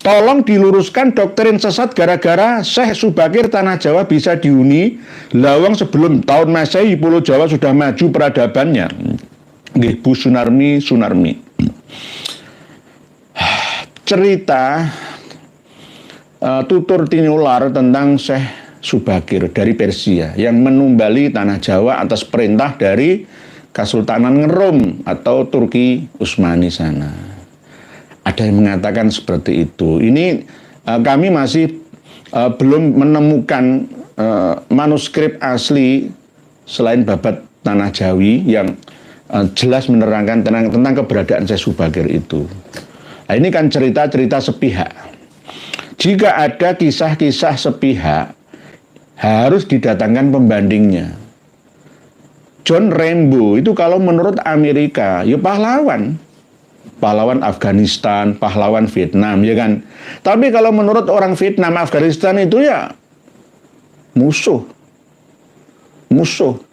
tolong diluruskan doktrin sesat gara-gara Syekh Subakir Tanah Jawa bisa dihuni. Lawang sebelum tahun Masehi Pulau Jawa sudah maju peradabannya. Bu Sunarmi. Cerita tutur tinular tentang Syekh Subakir dari Persia yang menumbali tanah Jawa atas perintah dari Kesultanan Ngerum atau Turki Utsmani sana. Ada yang mengatakan seperti itu. Ini kami masih belum menemukan manuskrip asli selain babat Tanah Jawi yang jelas menerangkan tentang keberadaan Syekh Subakir itu. Nah, ini kan cerita-cerita sepihak. Jika ada kisah-kisah sepihak, harus didatangkan pembandingnya. John Rambo itu kalau menurut Amerika, ya pahlawan Afghanistan, pahlawan Vietnam, ya kan. Tapi kalau menurut orang Vietnam, Afghanistan itu ya musuh,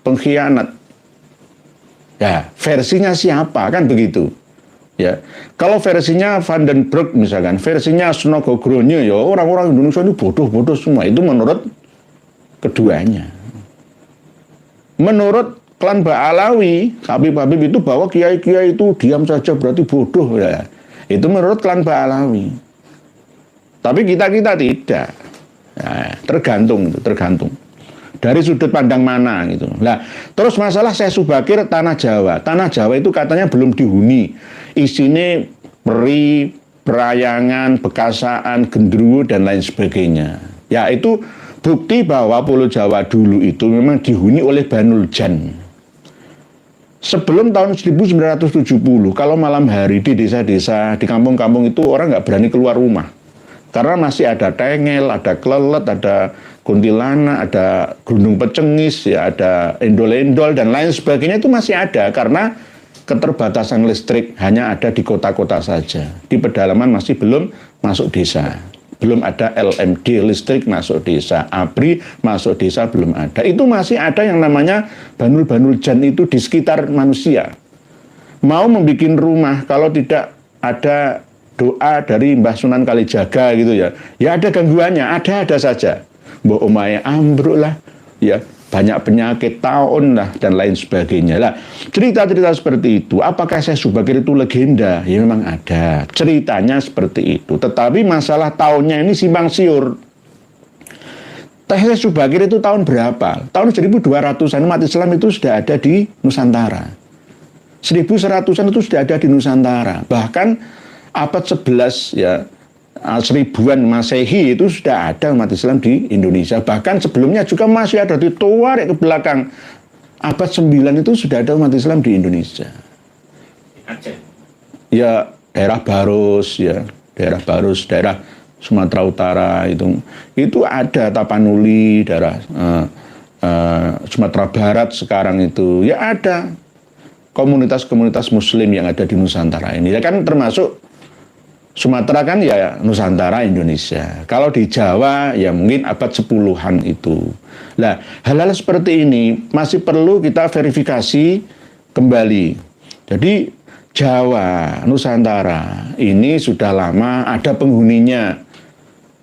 pengkhianat. Ya, versinya siapa kan begitu. Ya, kalau versinya Vandenberg misalkan, versinya Snogogronyo, ya orang-orang Indonesia itu bodoh-bodoh semua. Itu menurut keduanya. Menurut klan Ba'alawi, Habib-habib itu bahwa kiai-kiai itu diam saja berarti bodoh ya. Itu menurut klan Ba'alawi. Tapi kita-kita tidak. Nah, tergantung. Dari sudut pandang mana gitu. Nah, terus masalah Syekh Subakir Tanah Jawa. Tanah Jawa itu katanya belum dihuni. Isinya peri, perayangan, bekasaan, gendruwo dan lain sebagainya. Ya, itu bukti bahwa Pulau Jawa dulu itu memang dihuni oleh Banul Jan. Sebelum tahun 1970, kalau malam hari di desa-desa, di kampung-kampung itu orang nggak berani keluar rumah. Karena masih ada tengel, ada kelelet, ada kuntilanak, ada gunung pecengis, ya, ada endol-endol, dan lain sebagainya itu masih ada. Karena keterbatasan listrik hanya ada di kota-kota saja. Di pedalaman masih belum masuk desa. Belum ada LMD, listrik masuk desa. ABRI masuk desa belum ada. Itu masih ada yang namanya Banul-Banul Jan itu di sekitar manusia. Mau membuat rumah, kalau tidak ada doa dari Mbah Sunan Kalijaga gitu ya. Ya ada gangguannya, ada saja. Mbok omahe ambruk lah, ya banyak penyakit taun lah dan lain sebagainya. Lah, cerita-cerita seperti itu, apakah Syekh Subakir itu legenda? Ya memang ada. Ceritanya seperti itu. Tetapi masalah tahunnya ini simpang siur. Syekh Subakir itu tahun berapa? Tahun 1200-an umat Islam itu sudah ada di Nusantara. 1100-an itu sudah ada di Nusantara. Bahkan abad 11 ya, 1000-an Masehi itu sudah ada umat Islam di Indonesia. Bahkan sebelumnya juga masih ada, ditarik ke belakang. Abad 9 itu sudah ada umat Islam di Indonesia. Aceh. Ya, daerah Barus ya, daerah Sumatera Utara itu ada Tapanuli, daerah Sumatera Barat sekarang itu. Ya ada komunitas-komunitas Muslim yang ada di Nusantara ini. Ya kan termasuk Sumatera kan ya Nusantara Indonesia. Kalau di Jawa ya mungkin abad 10-an itu. Nah, hal-hal seperti ini masih perlu kita verifikasi kembali. Jadi Jawa, Nusantara ini sudah lama ada penghuninya.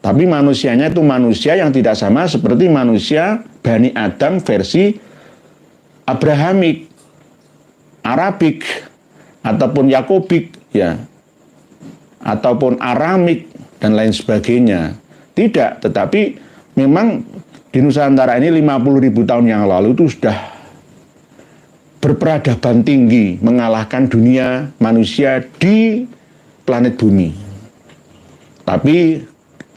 Tapi manusianya itu manusia yang tidak sama seperti manusia Bani Adam versi Abrahamik, Arabik, ataupun Yakobik ya, ataupun Aramik dan lain sebagainya. Tidak, tetapi memang di Nusantara ini 50.000 tahun yang lalu itu sudah berperadaban tinggi, mengalahkan dunia manusia di planet bumi. Tapi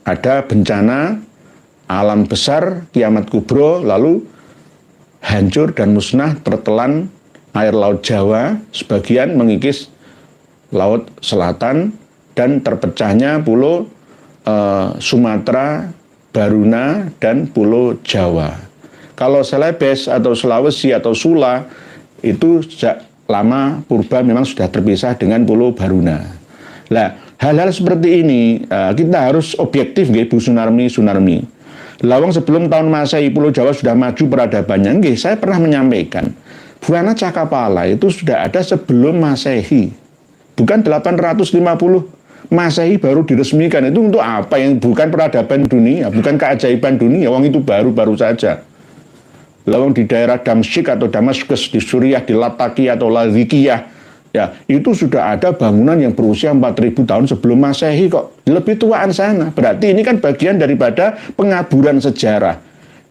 ada bencana alam besar, kiamat kubro, lalu hancur dan musnah, tertelan air laut Jawa, sebagian mengikis laut selatan, dan terpecahnya pulau Sumatera, Baruna, dan pulau Jawa. Kalau Celebes atau Sulawesi atau Sula itu sejak lama purba memang sudah terpisah dengan pulau Baruna. Nah, hal-hal seperti ini kita harus objektif, nggih Bu Sunarmi. Lawang sebelum tahun Masehi Pulau Jawa sudah maju peradabannya. Nggih, saya pernah menyampaikan Buana Cakapala itu sudah ada sebelum Masehi. Bukan 850 Masehi baru diresmikan. Itu untuk apa? Yang bukan peradaban dunia, bukan keajaiban dunia. Wong itu baru-baru saja. Lawang di daerah Damsyik atau Damaskus, di Suriah, di Latakia atau Lazikiyah, ya, itu sudah ada bangunan yang berusia 4.000 tahun sebelum Masehi kok. Lebih tuaan sana. Berarti ini kan bagian daripada pengaburan sejarah.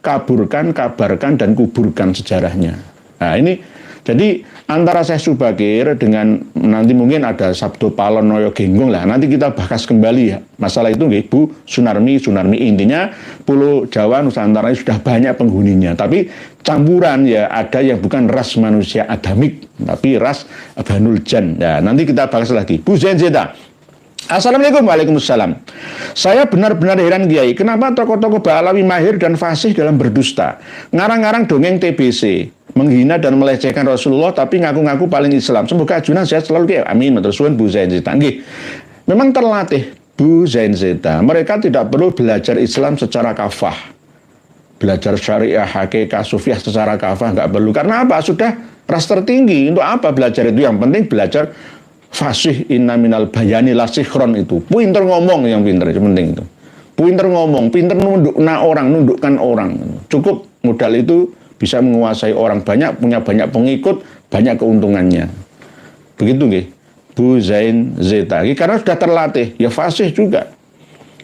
Kaburkan, kabarkan, dan kuburkan sejarahnya. Nah ini, jadi antara Syekh Subakir dengan nanti mungkin ada Sabdo Palon Noyo Genggong lah. Nanti kita bahas kembali ya masalah itu nggih Bu Sunarmi. Intinya Pulau Jawa Nusantara sudah banyak penghuninya. Tapi campuran ya, ada yang bukan ras manusia Adamik, tapi ras Banul Jan. Ya, nanti kita bahas lagi. Bu Zenzeta. Assalamualaikum. Waalaikumsalam. Saya benar-benar heran Kiai, kenapa tokoh-tokoh Ba'alawi mahir dan fasih dalam berdusta, ngarang-ngarang dongeng TBC, menghina dan melecehkan Rasulullah, tapi ngaku-ngaku paling Islam. Semoga ajunan sehat selalu Kiai. Amin. Matur suwun Bu Zenzeta. Nggih. Memang terlatih Bu Zenzeta. Mereka tidak perlu belajar Islam secara kafah. Belajar syariah, hakikat, sufiah secara kafah nggak perlu. Karena apa? Sudah ras tertinggi. Untuk apa belajar itu? Yang penting belajar fasih inna minal bayani la sikhron itu. Pinter ngomong yang pinter, itu penting itu. Pinter ngomong, pinter nundukkan orang. Cukup modal itu bisa menguasai orang banyak, punya banyak pengikut, banyak keuntungannya. Begitu nggih, Bu Zain Zeta. Karena sudah terlatih, ya fasih juga.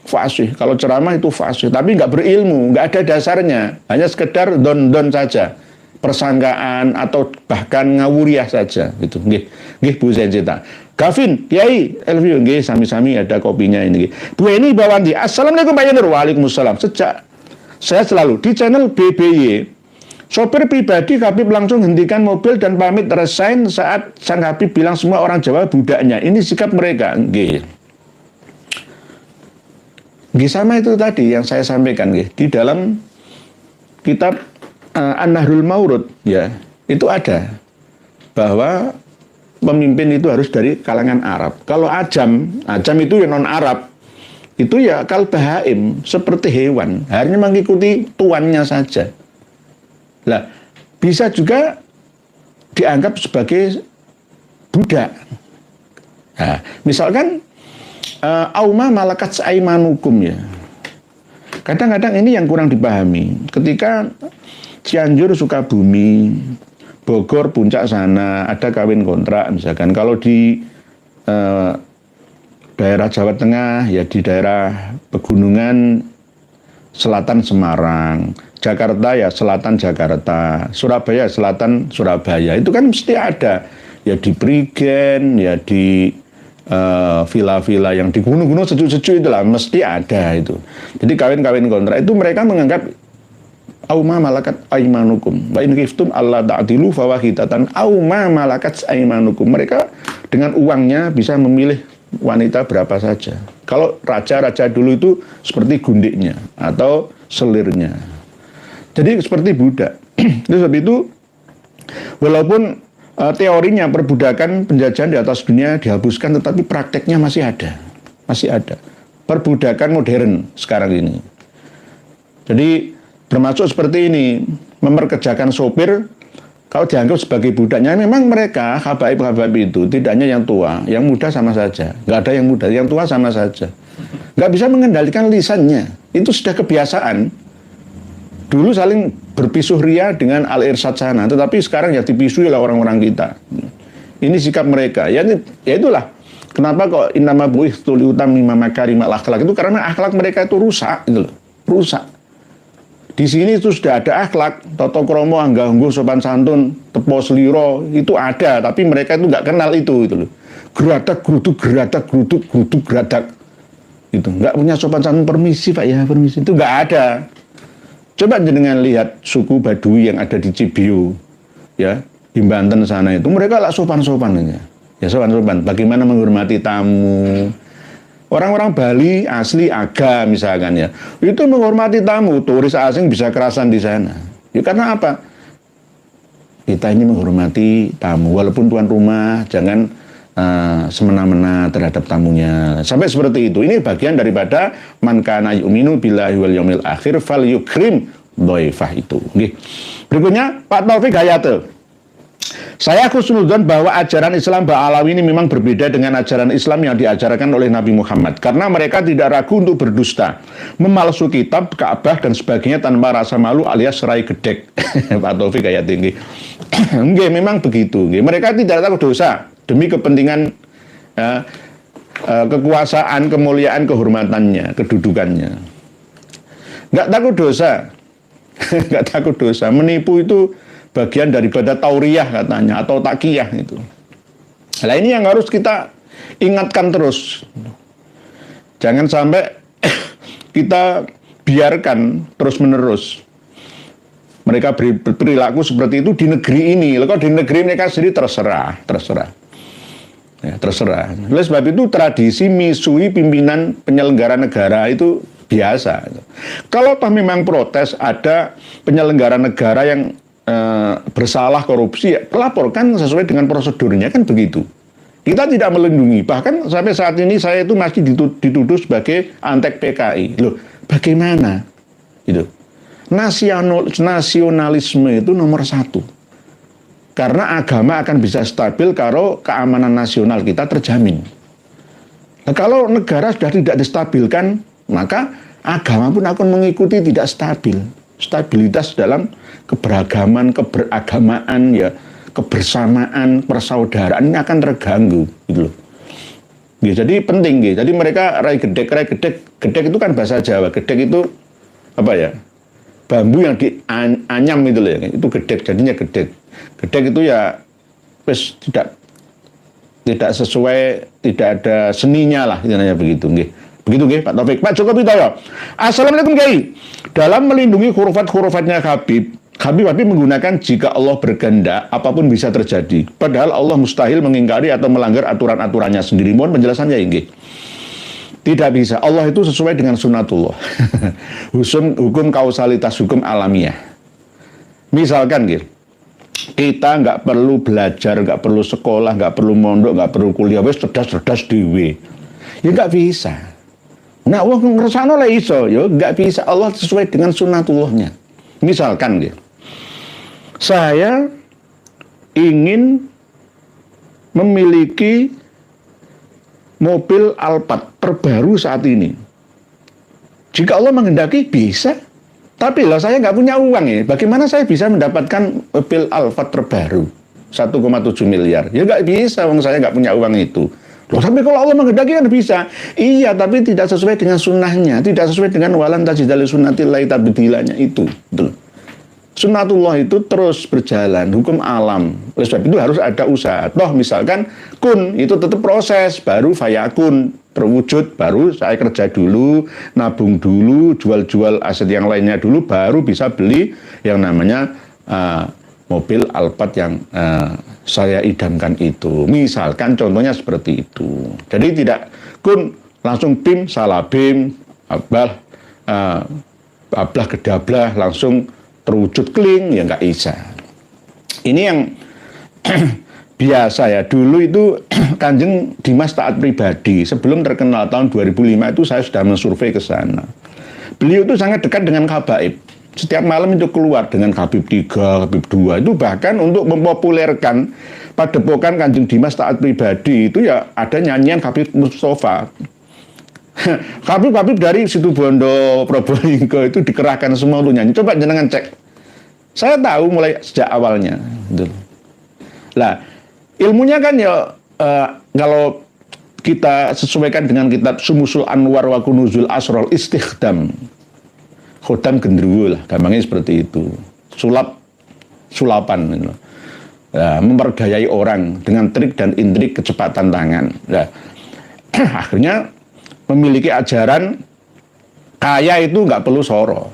Fasih, kalau ceramah itu fasih, tapi nggak berilmu, nggak ada dasarnya, hanya sekedar don-don saja, persangkaan atau bahkan ngawuriah saja, gitu. Nggih, Bu Zain Zeta. Gavin, Kiai, Elvio, nggih, sami-sami ada kopinya ini. Bu Eni Bawanggi, Assalamualaikum Pak Yanur. Waalaikumsalam. Sejak saya selalu di channel BBY, sopir pribadi Habib langsung hentikan mobil dan pamit resign saat sang Habib bilang semua orang Jawa budaknya. Ini sikap mereka, nggih. Nggih, sama itu tadi yang saya sampaikan, nggih. Di dalam kitab An-Nahrul Maurud, ya, itu ada bahwa pemimpin itu harus dari kalangan Arab. Kalau ajam itu yang non-Arab, itu ya kal bahaim, seperti hewan, hanya mengikuti tuannya saja. Lah, bisa juga dianggap sebagai budak. Nah, misalkan auma malakat aimanukum, ya. Kadang-kadang ini yang kurang dipahami. Ketika Cianjur, Sukabumi, Bogor, Puncak sana ada kawin kontrak misalkan. Kalau di daerah Jawa Tengah, ya di daerah pegunungan selatan Semarang, Jakarta ya selatan Jakarta, Surabaya selatan Surabaya. Itu kan mesti ada, ya di Prigen, ya di villa-villa yang di gunung-gunung sejuk-sejuk itulah mesti ada itu. Jadi kawin-kawin kontrak itu mereka menganggap auma malakat aimanukum wa in khiftum alla ta'dilu fawahidatan auma malakat aimanukum. Mereka dengan uangnya bisa memilih wanita berapa saja. Kalau raja-raja dulu itu seperti gundiknya atau selirnya. Jadi seperti budak. Sebab itu walaupun teorinya perbudakan penjajahan di atas dunia dihapuskan, tetapi prakteknya masih ada. Masih ada. Perbudakan modern sekarang ini. Jadi termasuk seperti ini, memperkerjakan sopir, kalau dianggap sebagai budaknya, memang mereka, habaib-habaib itu, tidak hanya yang tua, yang muda sama saja. Nggak ada yang muda, yang tua sama saja. Nggak bisa mengendalikan lisannya. Itu sudah kebiasaan. Dulu saling berpisuh ria dengan al-irsyad sana, tetapi sekarang ya dipisui oleh orang-orang kita. Ini sikap mereka. Ya itulah. Kenapa kok innama bu'ithtu liutamima makarimal akhlak, itu karena akhlak mereka itu rusak, gitu loh. Rusak. Di sini itu sudah ada akhlak, toto kromo, angga-ungguh, sopan santun, tepo seliro, itu ada, tapi mereka itu nggak kenal itu, gitu loh. Geradak, geruduk, geradak, geruduk, geruduk, geradak. Itu nggak punya sopan santun, permisi Pak ya, permisi, itu nggak ada. Coba jenengan lihat suku Baduy yang ada di Cibiu, ya, di Banten sana itu, mereka lah sopan-sopan aja. Ya sopan-sopan, bagaimana menghormati tamu. Orang-orang Bali asli Aga misalkan ya, itu menghormati tamu, turis asing bisa kerasan di sana. Ya karena apa? Kita ini menghormati tamu, walaupun tuan rumah jangan semena-mena terhadap tamunya. Sampai seperti itu. Ini bagian daripada man kana yu'minu billahi wal yaumil akhir fal yukrim dhaifah itu. Nggih. Berikutnya Pak Taufik Hayate. Saya khusnudzon bahwa ajaran Islam Ba'alawi ini memang berbeda dengan ajaran Islam yang diajarkan oleh Nabi Muhammad. Karena mereka tidak ragu untuk berdusta, memalsu kitab, Ka'bah, dan sebagainya tanpa rasa malu alias serai gedek. Pak Taufik kayak tinggi. Nggih, memang begitu. Nggih. Mereka tidak takut dosa demi kepentingan kekuasaan, kemuliaan, kehormatannya, kedudukannya. Nggak takut dosa. Nggak takut dosa. Menipu itu bagian daripada tauriyah katanya, atau takiyah itu. Nah ini yang harus kita ingatkan terus. Jangan sampai kita biarkan terus-menerus mereka berperilaku seperti itu di negeri ini. Kalau di negeri mereka sendiri terserah. Ya, terserah. Oleh sebab itu tradisi misui pimpinan penyelenggara negara itu biasa. Kalau memang protes ada penyelenggara negara yang bersalah korupsi, ya laporkan sesuai dengan prosedurnya, kan begitu. Kita tidak melindungi, bahkan sampai saat ini saya itu masih dituduh sebagai antek PKI. Loh, bagaimana? Gitu. Nasionalisme itu nomor satu. Karena agama akan bisa stabil kalau keamanan nasional kita terjamin. Nah, kalau negara sudah tidak distabilkan, maka agama pun akan mengikuti tidak stabil. Stabilitas dalam keberagaman, keberagamaan, ya, kebersamaan, persaudaraan ini akan terganggu, gitu loh. Ya, jadi penting, gitu. Jadi mereka rai gedek itu kan bahasa Jawa. Gedek itu apa ya? Bambu yang dianyam itu loh, ya. Itu gedek, jadinya gedek. Gedek itu ya wis tidak sesuai, tidak ada seninya lah, istilahnya begitu, nggih. Begitu nggih, Pak Taufik. Pak Joko Pitoyo. Assalamualaikum Kiai. Dalam melindungi hurufat-hurufatnya Habib menggunakan jika Allah berkehendak, apapun bisa terjadi. Padahal Allah mustahil mengingkari atau melanggar aturan-aturannya sendiri. Mohon penjelasannya, nggih. Tidak bisa. Allah itu sesuai dengan sunatullah. Hukum kausalitas, hukum alamiah. Misalkan, nggih, kita nggak perlu belajar, nggak perlu sekolah, nggak perlu mondok, nggak perlu kuliah, wes cerdas dewe. Ya nggak bisa. Nah, Allah ngersakno lah iso, ya nggak bisa. Allah sesuai dengan sunatullahnya. Misalkan, gitu, saya ingin memiliki mobil Alphard terbaru saat ini. Jika Allah menghendaki, bisa. Tapi lah saya nggak punya uang ya. Bagaimana saya bisa mendapatkan mobil Alphard terbaru 1,7 miliar? Ya nggak bisa, saya nggak punya uang itu. Loh, tapi kalau Allah menghendaki kan bisa. Iya, tapi tidak sesuai dengan sunnahnya, tidak sesuai dengan walan tajidali sunnatillahi tabdilanya itu. Betul. Sunnatullah itu terus berjalan, hukum alam. Oleh sebab itu harus ada usaha. Toh misalkan kun itu tetap proses, baru fayakun terwujud, baru saya kerja dulu, nabung dulu, jual-jual aset yang lainnya dulu, baru bisa beli yang namanya mobil Alphard yang saya idamkan itu. Misalkan contohnya seperti itu. Jadi tidak kun langsung bim salah bim, ablah gedablah langsung terwujud kling, ya nggak bisa. Ini yang biasa ya. Dulu itu Kanjeng Dimas Taat Pribadi sebelum terkenal tahun 2005 itu saya sudah mensurvei ke sana. Beliau itu sangat dekat dengan Habaib. Setiap malam itu keluar dengan Habib 3, Habib 2. Itu bahkan untuk mempopulerkan padepokan Kanjeng Dimas Taat Pribadi itu ya ada nyanyian Habib Mustafa. Habib dari Situbondo, Probolinggo itu dikerahkan semua untuk nyanyi. Coba jenengan cek. Saya tahu mulai sejak awalnya. Lah, ilmunya kan ya kalau kita sesuaikan dengan kitab Sumusul Anwar wa Kunuzul Asrol Istikhdam. Khodam gendruwo lah, gampangnya seperti itu. Sulapan gitu. Nah, memperdayai orang dengan trik dan intrik kecepatan tangan. Nah, akhirnya memiliki ajaran kaya itu nggak perlu soro.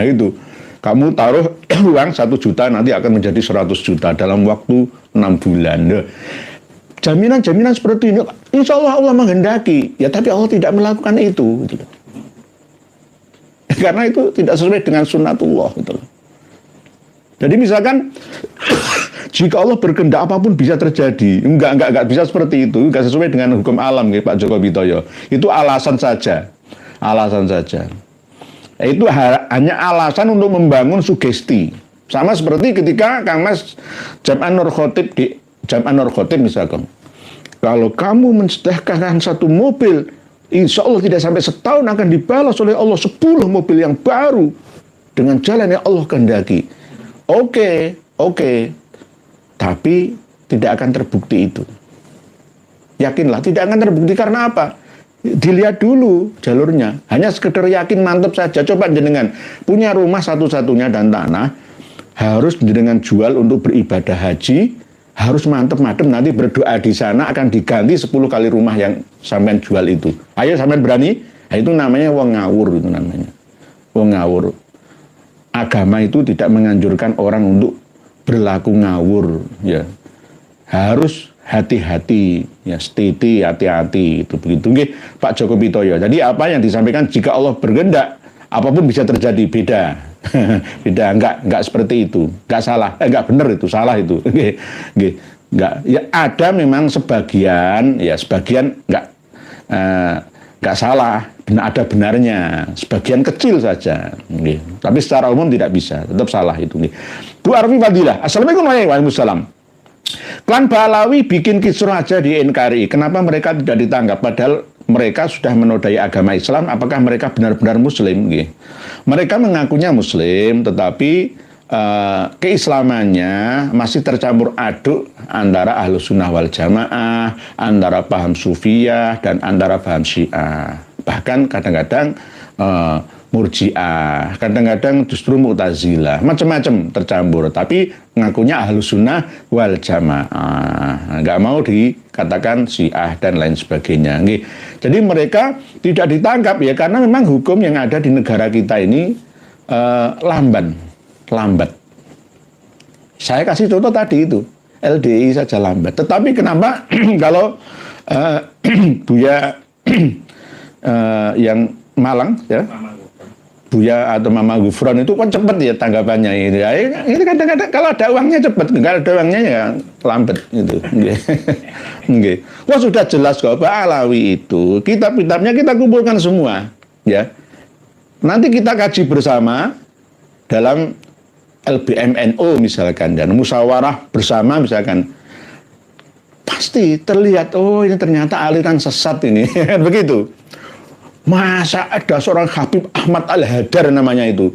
Itu kamu taruh uang 1 juta nanti akan menjadi 100 juta dalam waktu 6 bulan. Nah, jaminan seperti ini, insya Allah menghendaki. Ya tapi Allah tidak melakukan itu. Gitu. Karena itu tidak sesuai dengan sunnatullah gitu. Jadi misalkan jika Allah berkehendak apapun bisa terjadi. Enggak bisa seperti itu, enggak sesuai dengan hukum alam ya, Pak Joko Pitoyo. Itu alasan saja. Alasan saja. Itu hanya alasan untuk membangun sugesti. Sama seperti ketika Kang Mas Jam'an Nur Khotib di Jam'an Nur Khotib misalkan. Kalau kamu mensedekahkan 1 mobil, insya Allah tidak sampai setahun akan dibalas oleh Allah 10 mobil yang baru dengan jalan yang Allah kehendaki. Oke. Tapi tidak akan terbukti itu. Yakinlah, tidak akan terbukti karena apa? Dilihat dulu jalurnya. Hanya sekedar yakin mantap saja. Coba jenengan punya rumah satu-satunya dan tanah, harus jenengan jual untuk beribadah haji, harus mantep-mantep nanti berdoa di sana akan diganti 10 kali rumah yang sampean jual itu. Ayo sampean berani? Nah, itu namanya wong ngawur, itu namanya. Wong ngawur. Agama itu tidak menganjurkan orang untuk berlaku ngawur, ya. Harus hati-hati, ya, stiti, hati-hati, itu begitu nggih, Pak Joko Pitoyo. Jadi apa yang disampaikan jika Allah berkehendak, apapun bisa terjadi, beda. Beda, enggak seperti itu, enggak salah, enggak benar itu, salah itu. Enggak, ya ada memang sebagian enggak salah, ada benarnya, sebagian kecil saja. Tapi secara umum tidak bisa, tetap salah itu. Bu Arfi Fadilah, Assalamualaikum warahmatullahi wabarakatuh. Klan Balawi bikin kisruh aja di NKRI. Kenapa mereka tidak ditangkap? Padahal mereka sudah menodai agama Islam. Apakah mereka benar-benar Muslim? Mereka mengakunya Muslim, tetapi keislamannya masih tercampur aduk antara Ahlus Sunnah wal Jamaah, antara paham Sufiyah dan antara paham Syiah. Bahkan kadang-kadang Murji'ah, kadang-kadang justru Mu'tazilah, macam-macam tercampur. Tapi ngakunya Ahlus Sunnah wal Jamaah, nggak mau dikatakan Syiah dan lain sebagainya. Jadi mereka tidak ditangkap ya, karena memang hukum yang ada di negara kita ini lambat. Saya kasih contoh tadi itu, LDI saja lambat. Tetapi kenapa kalau Buya yang Malang ya, Buya atau Mama Gufron itu kan cepat ya tanggapannya itu. Ya, ini kadang-kadang kalau ada uangnya cepat, kalau ada uangnya ya lambat gitu. Wah sudah jelas kok Pak Alawi itu kitab-kitabnya kita kumpulkan semua ya. Nanti kita kaji bersama dalam LBMNO misalkan, dan musyawarah bersama misalkan, pasti terlihat oh ini ternyata aliran sesat ini. Begitu. Masa ada seorang Habib Ahmad Al-Hadar namanya itu,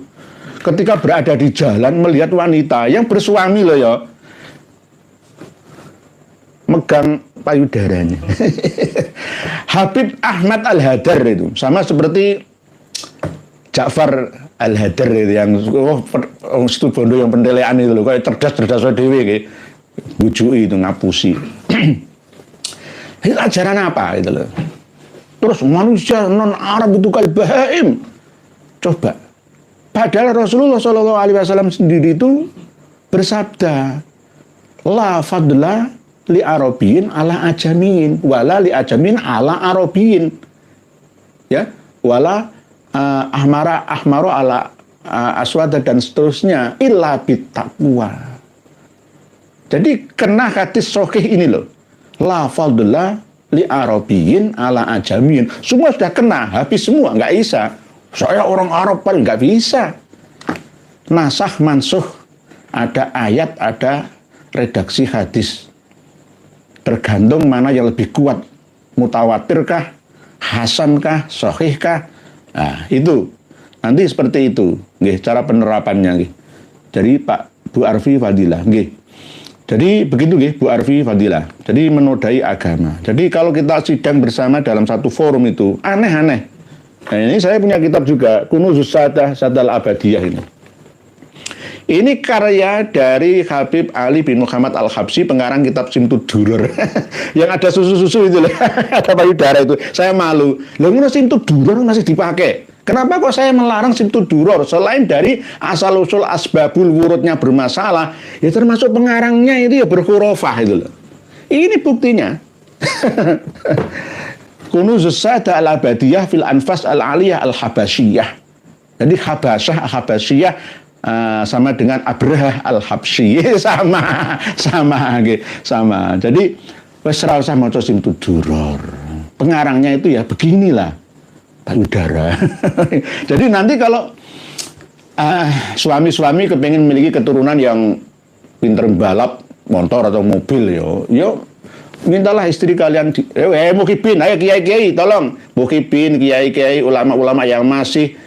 ketika berada di jalan melihat wanita yang bersuami loh ya, megang payudaranya. Habib Ahmad Al-Hadar itu sama seperti Ja'far Al-Hadar itu yang situ bondo yang pendelean itu loh, kayak cerdas dewe kayak bujui itu ngapusi. Itu ajaran apa itu loh? Terus manusia non Arab itu kal bahaim. Coba. Padahal Rasulullah SAW sendiri itu bersabda, la fadla li Arabiyin ala ajamin, wala li ajamin ala Arabiyin. Ya, wala ahmaro ala aswada dan seterusnya illa bittaqwa. Jadi kena hadis sahih ini loh, la fadla li Arabiyin ala ajamin. Semua sudah kena, habis semua, nggak bisa. Saya orang Arab paling nggak bisa. Nasah mansuh, ada ayat, ada redaksi hadis. Tergantung mana yang lebih kuat, mutawatirkah, hasankah, sahihkah. Nah, itu nanti seperti itu, nggih, cara penerapannya, nggih. Jadi Pak Bu Arfi Fadilah, nggih. Jadi begitu nggih Bu Arfi Fadilah. Jadi menodai agama. Jadi kalau kita sidang bersama dalam satu forum itu aneh-aneh. Nah, ini saya punya kitab juga, Kunuzus Sadal Abadiyah ini. Ini karya dari Habib Ali bin Muhammad Al-Habsyi, pengarang kitab Simtud Duror. Yang ada susu-susu itu loh. Ada payudara itu. Saya malu. Loh, ini Simtud Duror masih dipakai. Kenapa kok saya melarang Simtud Duror? Selain dari asal-usul asbabul wurudnya bermasalah, ya termasuk pengarangnya itu ya berkhurafah itu loh. Ini buktinya. Kunuzus Sada al-Abadiyah fil Anfas al-Aliyah al-Habasyiyah. Jadi Habasyiyah sama dengan Abrahah al-Habsyi. Sama. Jadi wes ora usah maca Simtud Duror. Pengarangnya itu ya beginilah. Payudara. Jadi nanti kalau suami-suami kepengen memiliki keturunan yang pinter balap motor atau mobil, yo mintalah istri kalian mukibin, ayo kiai-kiai tolong mukibin, kiai-kiai, ulama-ulama yang masih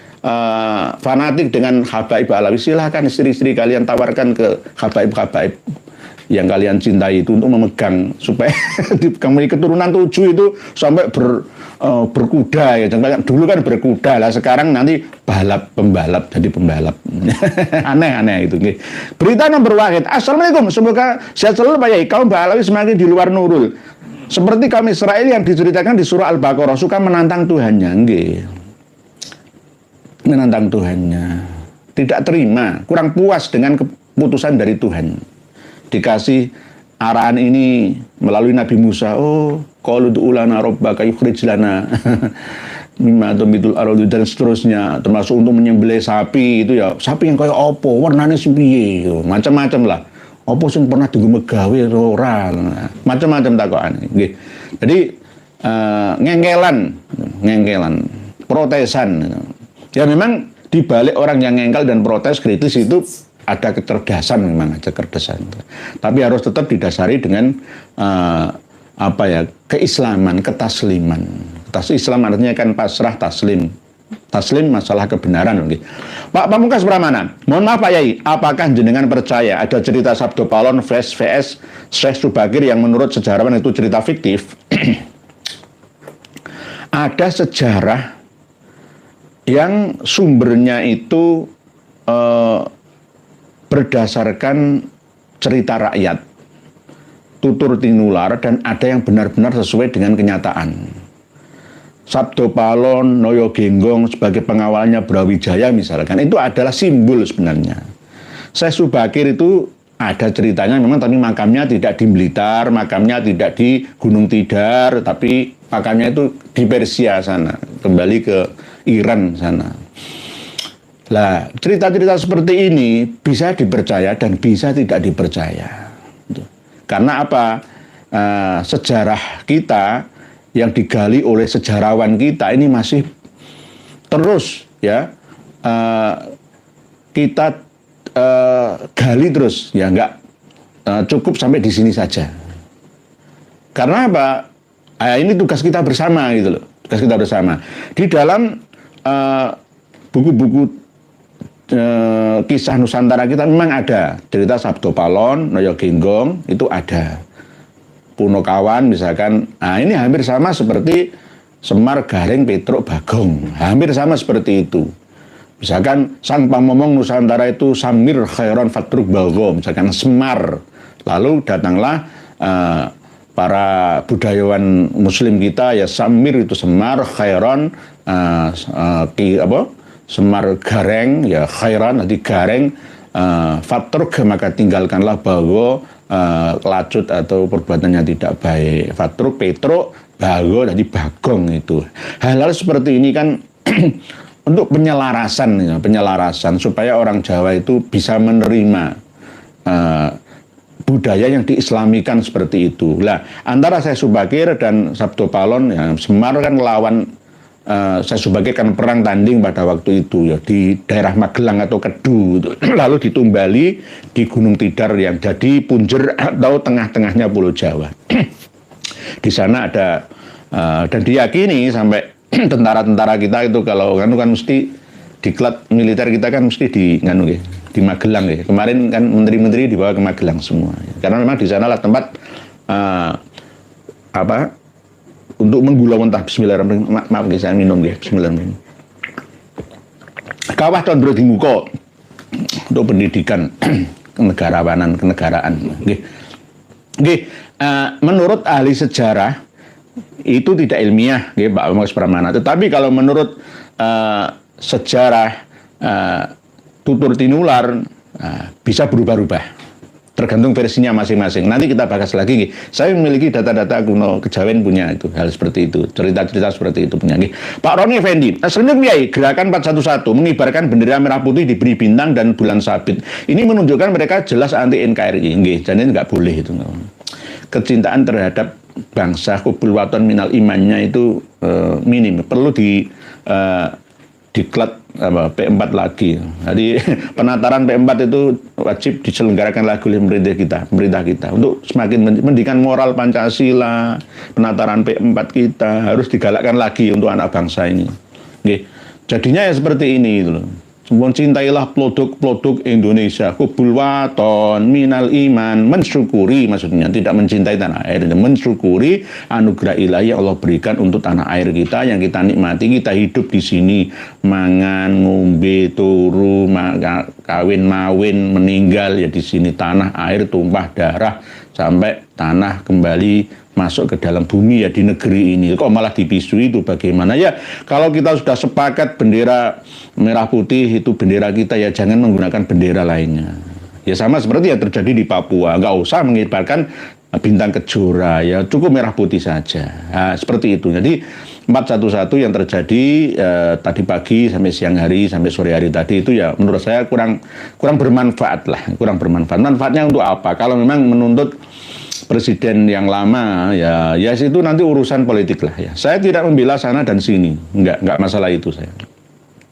fanatik dengan habaib alawi, silahkan istri-istri kalian tawarkan ke habaib-habaib yang kalian cintai itu untuk memegang supaya memiliki keturunan 7 itu sampai berkuda ya. Dulu kan berkuda lah, sekarang nanti pembalap jadi pembalap. Aneh-aneh itu. Berita nomor wahid. Assalamualaikum, semoga sehat selalu Pak Yai. Kaum Ba'alawi semakin di luar nurul. Seperti kaum Israel yang diceritakan di surah Al-Baqarah, suka menantang Tuhannya, nggih. Menantang Tuhannya. Tidak terima, kurang puas dengan keputusan dari Tuhan. Dikasih arahan ini melalui Nabi Musa, qalu du'ulana rabbaka yukhrij lana mimma tumitul ardu dan seterusnya, termasuk untuk menyembelih sapi itu ya, sapi yang kayak opo, warnanya piye, macam-macam lah. Opo sing pernah dienggo megawe ora, macam-macam takokane nggih. Jadi ngengkelan, protesan. Ya memang di balik orang yang ngengkel dan protes kritis itu ada kecerdasan, memang ada kecerdasan. Tapi harus tetap didasari dengan keislaman, ketasliman. Islam artinya kan pasrah, taslim, taslim masalah kebenaran. Pak Pamungkas Pramana, mohon maaf Pak Yai, apakah jenengan percaya ada cerita Sabdo Palon vs Syekh Subakir yang menurut sejarawan itu cerita fiktif? Ada sejarah yang sumbernya itu berdasarkan cerita rakyat, tutur tinular, dan ada yang benar-benar sesuai dengan kenyataan. Sabdo Palon, Noyo Genggong sebagai pengawalnya Brawijaya misalkan, itu adalah simbol sebenarnya. Syekh Subakir itu ada ceritanya memang, tapi makamnya tidak di Blitar, makamnya tidak di Gunung Tidar, tapi makamnya itu di Persia sana, kembali ke Iran sana. Lah, cerita-cerita seperti ini bisa dipercaya dan bisa tidak dipercaya. Karena apa? Sejarah kita yang digali oleh sejarawan kita ini masih terus ya kita gali terus, ya nggak cukup sampai di sini saja. Karena apa? Ini tugas kita bersama gitu loh, tugas kita bersama. Di dalam buku-buku kisah Nusantara kita memang ada cerita Sabdo Palon, Noyo Genggong, itu ada. Punokawan misalkan, ini hampir sama seperti Semar Gareng Petruk Bagong, hampir sama seperti itu. Misalkan Sang Pamomong Nusantara itu Samir Khairon Fatruk Bagong, misalkan Semar. Lalu datanglah para budayawan Muslim kita, ya Samir itu Semar, Khairon, Semar Gareng, ya Khairon, nanti Gareng, Fatruk, maka tinggalkanlah Bago, lacut atau perbuatannya tidak baik. Fatruk, Petruk, Bago, jadi Bagong itu. Hal-hal seperti ini kan untuk penyelarasan supaya orang Jawa itu bisa menerima budaya yang diislamikan seperti itu. Lah, antara Syekh Subakir dan Sabdo Palon, ya, Semar kan lawan Syekh Subakir kan perang tanding pada waktu itu ya di daerah Magelang atau Kedu gitu. Lalu ditumbali di Gunung Tidar yang jadi punjer atau tengah-tengahnya Pulau Jawa. Di sana ada dan diyakini sampai tentara-tentara kita itu kalau kan mesti diklat militer kita kan mesti di Magelang ya. Kemarin kan menteri-menteri dibawa ke Magelang semua. Ya. Karena memang di sanalah tempat untuk menggula mentah. Bismillahirrahmanirrahim. Maaf saya minum ya. Bismillahirrahmanirrahim. Kawah Condro Dimuko untuk pendidikan kenegarawanan, kenegaraan. Menurut ahli sejarah itu tidak ilmiah, Pak Pamungkas Pramana. Tetapi kalau menurut sejarah tutur tinular bisa berubah-ubah. Tergantung versinya masing-masing. Nanti kita bahas lagi. Saya memiliki data-data kuno Kejawen punya itu hal seperti itu, cerita-cerita seperti itu punya. Pak Roni Effendi, Sering Kiai, gerakan 411 mengibarkan bendera merah putih diberi bintang dan bulan sabit. Ini menunjukkan mereka jelas anti NKRI. Jadi nggak boleh itu. Kecintaan terhadap bangsa kubul waton minal imannya itu minim. Perlu diklat P4 lagi. Jadi penataran P4 itu wajib diselenggarakan lagi oleh pemerintah kita untuk semakin mendidikan moral Pancasila. Penataran P4 kita harus digalakkan lagi untuk anak bangsa ini. Jadinya ya seperti ini gitu loh. Mencintailah produk-produk Indonesia, kubul waton minal iman, mensyukuri, maksudnya tidak mencintai tanah air, mensyukuri anugerah ilahi yang Allah berikan untuk tanah air kita yang kita nikmati. Kita hidup di sini, mangan, ngombe, turu, kawin, mawin, meninggal ya di sini, tanah air tumpah darah sampai tanah kembali masuk ke dalam bumi ya di negeri ini. Kok malah dipisui itu bagaimana? Ya kalau kita sudah sepakat bendera merah putih itu bendera kita, ya jangan menggunakan bendera lainnya. Ya sama seperti yang terjadi di Papua, nggak usah mengibarkan bintang kejora, ya cukup merah putih saja. Nah, seperti itu. Jadi 411 yang terjadi tadi pagi sampai siang hari sampai sore hari tadi itu ya menurut saya kurang bermanfaat lah, kurang bermanfaat. Manfaatnya untuk apa? Kalau memang menuntut presiden yang lama ya itu nanti urusan politik lah ya. Saya tidak membela sana dan sini, enggak masalah itu saya.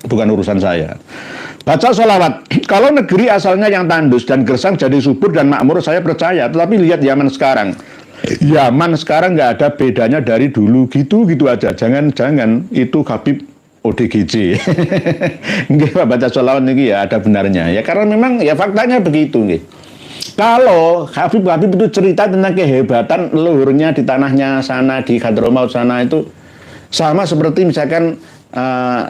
Bukan urusan saya. Baca sholawat. Kalau negeri asalnya yang tandus dan gersang jadi subur dan makmur, saya percaya. Tetapi lihat Yaman sekarang. Yaman sekarang nggak ada bedanya dari dulu, gitu aja. Jangan itu Habib ODGJ. Nggih, Pak, baca sholawat niki ya ada benarnya. Ya karena memang ya faktanya begitu nggih. Kalau Habib itu cerita tentang kehebatan leluhurnya di tanahnya sana, di Hadramaut sana, itu sama seperti misalkan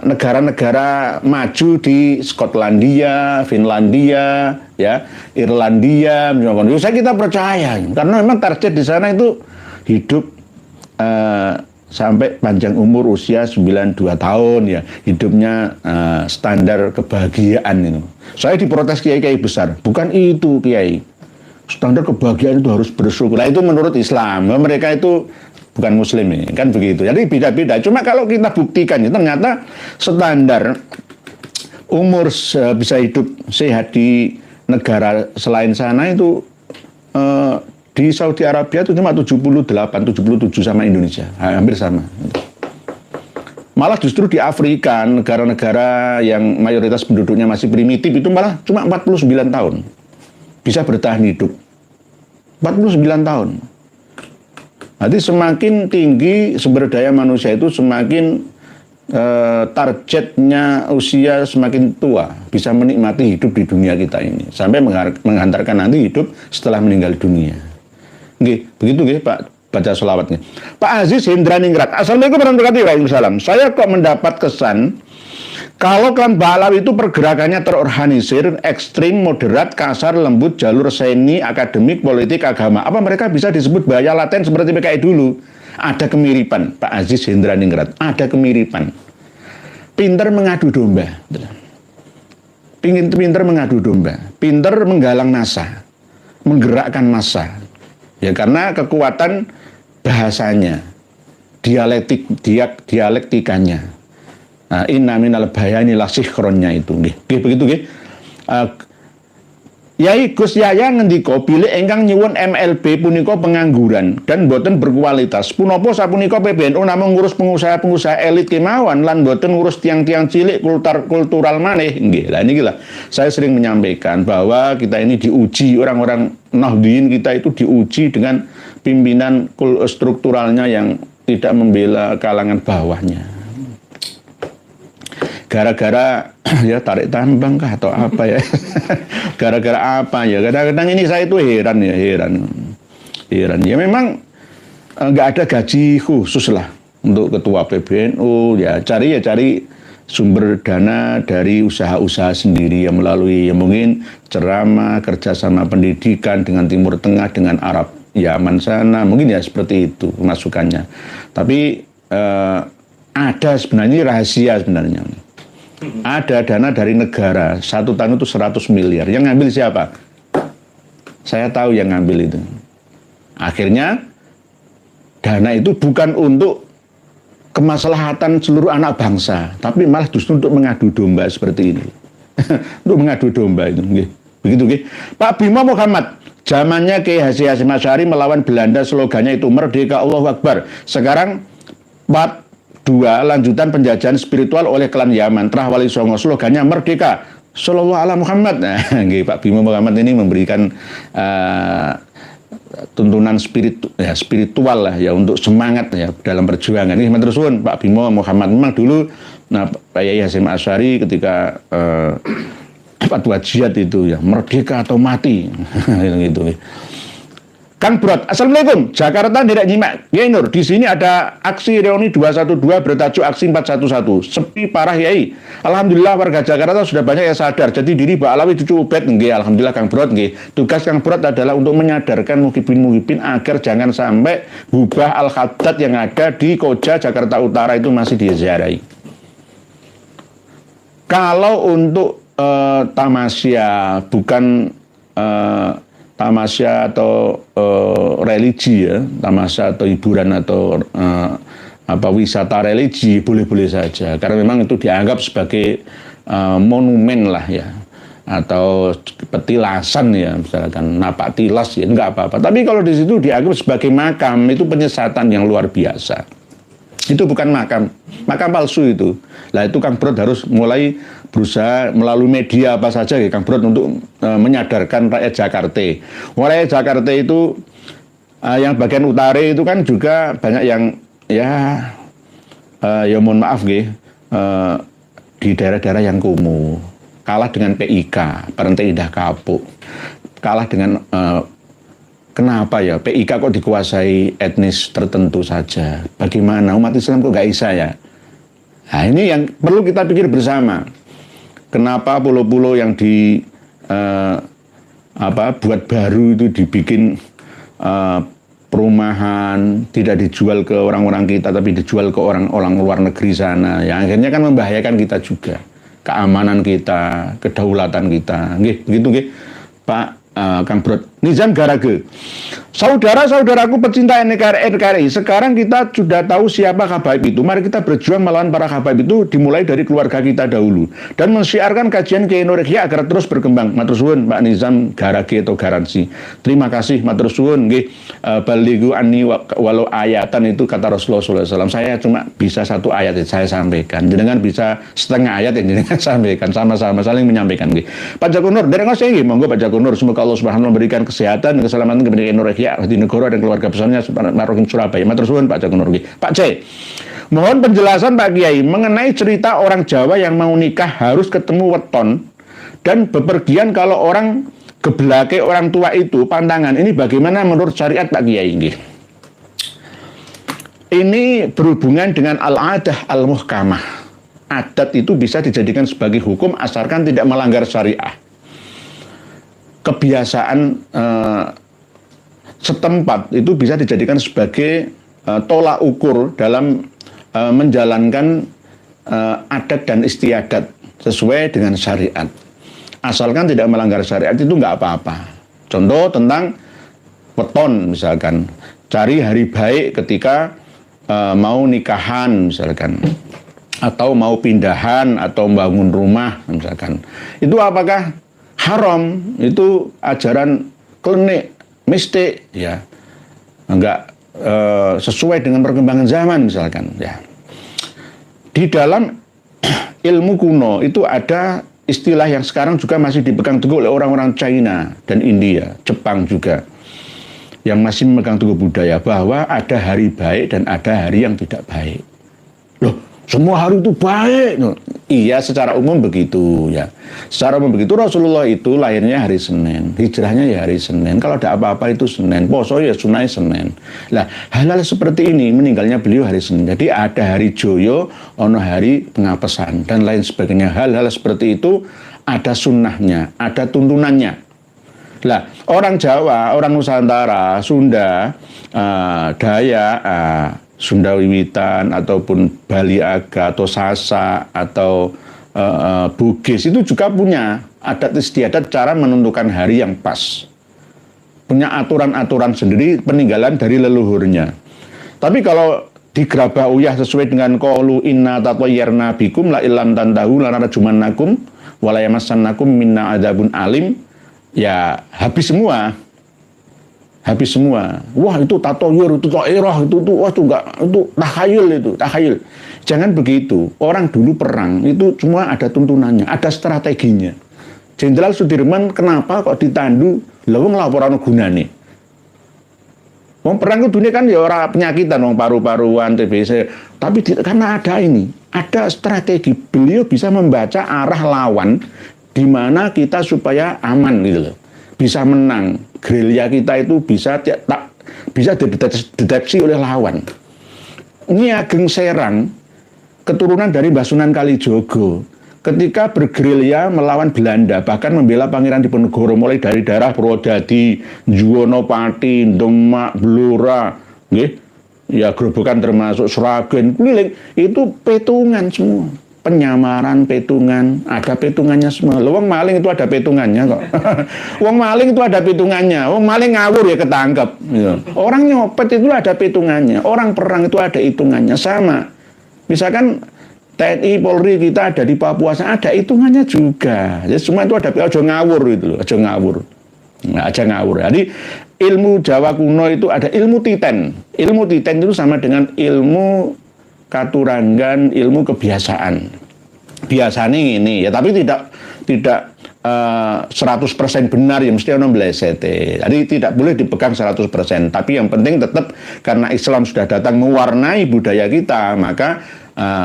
negara-negara maju di Skotlandia, Finlandia, ya, Irlandia, misalkan. Saya kita percaya karena memang target di sana itu hidup sampai panjang umur usia 92 tahun ya, hidupnya standar kebahagiaan itu. Saya diprotes kiai-kiai besar, bukan itu kiai. Standar kebahagiaan itu harus bersyukur. Nah, itu menurut Islam, mereka itu bukan muslim ini, kan begitu. Jadi beda-beda. Cuma kalau kita buktikan ya, ternyata standar umur bisa hidup sehat di negara selain sana itu di Saudi Arabia itu cuma 78, 77 sama Indonesia, hampir sama. Malah justru di Afrika, negara-negara yang mayoritas penduduknya masih primitif itu malah cuma 49 tahun. Bisa bertahan hidup. 49 tahun. Jadi semakin tinggi sumber daya manusia itu semakin targetnya usia semakin tua. Bisa menikmati hidup di dunia kita ini. Sampai menghantarkan nanti hidup setelah meninggal dunia. Begitu nggih Pak, baca sholawatnya. Pak Aziz Hendraningrat. Assalamualaikum warahmatullahi wabarakatuh. Saya kok mendapat kesan kalau klan Ba'alawi itu pergerakannya terorganisir, ekstrim, moderat, kasar, lembut, jalur seni, akademik, politik, agama. Apa mereka bisa disebut bahaya laten seperti PKI dulu? Ada kemiripan, Pak Aziz Hendraningrat. Ada kemiripan. Pinter mengadu domba. Pinter mengadu domba. Pinter menggalang massa. Menggerakkan massa. Ya karena kekuatan bahasanya, dialektikanya. Nah, inna minal bayani la sikhronnya itu nggih. Begitu nggih. Yai Gus Yaya ngendika bilih ingkang nyuwun MLB punika pengangguran dan boten berkualitas. Punapa sapunika PBNU namung ngurus pengusaha-pengusaha elit kemawon lan boten ngurus tiang-tiang cilik kultural maneh. Nggih. Lah niki lah. Saya sering menyampaikan bahwa kita ini diuji, orang-orang Nahdliyin kita itu diuji dengan pimpinan strukturalnya yang tidak membela kalangan bawahnya. Gara-gara ya tarik tambang kah atau apa ya? Gara-gara apa ya? Kadang-kadang ini saya itu heran. Ya memang nggak ada gaji khusus lah untuk ketua PBNU. Ya cari sumber dana dari usaha-usaha sendiri yang melalui mungkin ceramah, kerjasama pendidikan dengan Timur Tengah, dengan Arab, Yaman sana, mungkin ya seperti itu masukannya. Tapi ada sebenarnya rahasia sebenarnya. Ada dana dari negara, 1 tahun itu 100 miliar. Yang ngambil siapa? Saya tahu yang ngambil itu. Akhirnya, dana itu bukan untuk kemaslahatan seluruh anak bangsa, tapi malah justru untuk mengadu domba seperti ini. Untuk mengadu domba itu. Begitu, nggih. Pak Bima Muhammad, zamannya Kiai Haji Hasyim Asy'ari melawan Belanda, slogannya itu Merdeka Allahu Akbar. Sekarang, 2 lanjutan penjajahan spiritual oleh klan Yaman, Trah Wali Songo, slogannya Merdeka Sallallahu Alaihi Muhammad. Nah, Pak Bima Muhammad ini memberikan tuntunan spiritual lah ya untuk semangat ya dalam perjuangan. Ini terus Pak Bima Muhammad memang dulu Pak Yai Hasyim Asy'ari ketika fatwa jihad itu ya merdeka atau mati gitu. Kang Brot, Assalamualaikum. Jakarta tidak nyimak. Yai Nur, di sini ada aksi reuni 212 bertajuk aksi 411. Sepi parah Yai. Alhamdulillah warga Jakarta sudah banyak yang sadar. Jadi diri Ba'alawi cucu Ubed. Nggih, alhamdulillah Kang Brot nggih. Tugas Kang Brot adalah untuk menyadarkan muhibin agar jangan sampai Hubah Al-Haddad yang ada di Koja Jakarta Utara itu masih diziarahi. Kalau untuk tamasya bukan tamasya atau religi ya, tamasya atau hiburan atau wisata religi boleh-boleh saja karena memang itu dianggap sebagai monumen lah ya atau petilasan ya misalkan napak tilas ya enggak apa-apa. Tapi kalau di situ dianggap sebagai makam itu penyesatan yang luar biasa. Itu bukan makam palsu itu. Lah itu Kang Brot harus mulai berusaha melalui media apa saja ya Kang Brot untuk menyadarkan rakyat Jakarta. Rakyat Jakarta itu yang bagian utara itu kan juga banyak yang ya mohon maaf nggih, di daerah-daerah yang kumuh, kalah dengan PIK, Partai Indah Kapuk, kalah dengan kenapa ya PIK kok dikuasai etnis tertentu saja? Bagaimana umat Islam kok nggak bisa ya? Nah ini yang perlu kita pikir bersama. Kenapa pulau-pulau yang buat baru itu dibikin perumahan, tidak dijual ke orang-orang kita tapi dijual ke orang-orang luar negeri sana, yang akhirnya kan membahayakan kita juga, keamanan kita, kedaulatan kita. Nggih, begitu nggih Pak Kang Brod Nizam Garage. Saudara-saudaraku pecinta NKRI, sekarang kita sudah tahu siapa habaib itu. Mari kita berjuang melawan para habaib itu, dimulai dari keluarga kita dahulu dan mensiarkan kajian Kiai Nur Ikhya agar terus berkembang. Matur suwun Pak Nizam Garage atau Garansi. Terima kasih, matur suwun nggih. Baligu anni walau ayatan itu kata Rasulullah SAW. Saya cuma bisa satu ayat yang saya sampaikan. Jenengan bisa setengah ayat yang jenengan sampaikan, sama-sama saling menyampaikan nggih. Pak Joko Nur, dereng saya nggih, monggo Pak Joko Nur, semoga Allah Subhanahu memberikan kesehatan dan keselamatan kepada Kiai Nur Ikhya di negara dan keluarga besarnya Marokin Surabaya. Matur suwun Pak Joko Nur. Pak C, mohon penjelasan Pak Kiai mengenai cerita orang Jawa yang mau nikah harus ketemu weton dan bepergian kalau orang gebelake orang tua itu pantangan. Ini bagaimana menurut syariat Pak Kiai? Ini berhubungan dengan al-adah al-muhkamah. Adat itu bisa dijadikan sebagai hukum asalkan tidak melanggar syariah. Kebiasaan setempat itu bisa dijadikan sebagai tolak ukur dalam menjalankan adat dan istiadat sesuai dengan syariat. Asalkan tidak melanggar syariat itu nggak apa-apa. Contoh tentang weton misalkan, cari hari baik ketika mau nikahan misalkan, atau mau pindahan atau bangun rumah misalkan. Itu apakah haram? Itu ajaran klenik, mistik, ya, enggak sesuai dengan perkembangan zaman misalkan, ya. Di dalam ilmu kuno itu ada istilah yang sekarang juga masih dipegang teguh oleh orang-orang China dan India, Jepang juga, yang masih memegang teguh budaya bahwa ada hari baik dan ada hari yang tidak baik. Loh, semua hari itu baik? No. Iya, secara umum begitu ya. Secara umum begitu. Rasulullah itu lahirnya hari Senin, hijrahnya ya hari Senin. Kalau ada apa-apa itu Senin, poso ya sunai Senin. Lah, hal-hal seperti ini meninggalnya beliau hari Senin. Jadi ada hari Joyo, ono hari pengapesan dan lain sebagainya. Hal-hal seperti itu ada sunnahnya, ada tuntunannya. Lah, orang Jawa, orang Nusantara, Sunda, Dayak, Sunda Wiwitan ataupun Bali Aga atau Sasak atau Bugis itu juga punya adat istiadat cara menentukan hari yang pas. Punya aturan-aturan sendiri peninggalan dari leluhurnya. Tapi kalau digerabah uyah sesuai dengan qaulu inna tatayyarna bikum la illam tantahu lanarjumannakum wa la yamassannakum minna adzabun alim, ya habis semua. Habis semua. Wah, itu tatoyur, itu to'irah, itu wah itu enggak, itu takhayul. Jangan begitu. Orang dulu perang itu semua ada tuntunannya, ada strateginya. Jenderal Sudirman kenapa kok ditandu? Lah wong laporan gunane. Wong perang itu dunia kan ya ora penyakitan, wong paru-paruan, TBC. Tapi karena ada ini, ada strategi. Beliau bisa membaca arah lawan di mana kita supaya aman gitu loh. Bisa menang. Gerilya kita itu bisa dideteksi oleh lawan. Nyi Ageng Serang, keturunan dari Mbah Sunan Kalijogo, ketika bergerilya melawan Belanda, bahkan membela Pangeran Diponegoro mulai dari daerah Purwodadi, Juwanopati, Demak, Blora, nggih, ya Grobogan termasuk Sragen, keliling, itu petungan semua. Penyamaran, petungan, ada petungannya semua. Wong maling itu ada petungannya kok. Wong maling itu ada petungannya. Wong maling ngawur ya ketangkep. Gitu. Orang nyopet itu ada petungannya. Orang perang itu ada hitungannya. Sama. Misalkan TNI, Polri kita ada di Papua, ada hitungannya juga. Jadi semua itu ada, aja ngawur gitu loh, aja ngawur. Nggak aja ngawur. Jadi ilmu Jawa kuno itu ada ilmu titen. Ilmu titen itu sama dengan ilmu katurangan, ilmu kebiasaan. Biasanya ini ya, tapi tidak 100% benar ya, mesti ono mlesete. Jadi tidak boleh dipegang 100%, tapi yang penting tetap karena Islam sudah datang mewarnai budaya kita, maka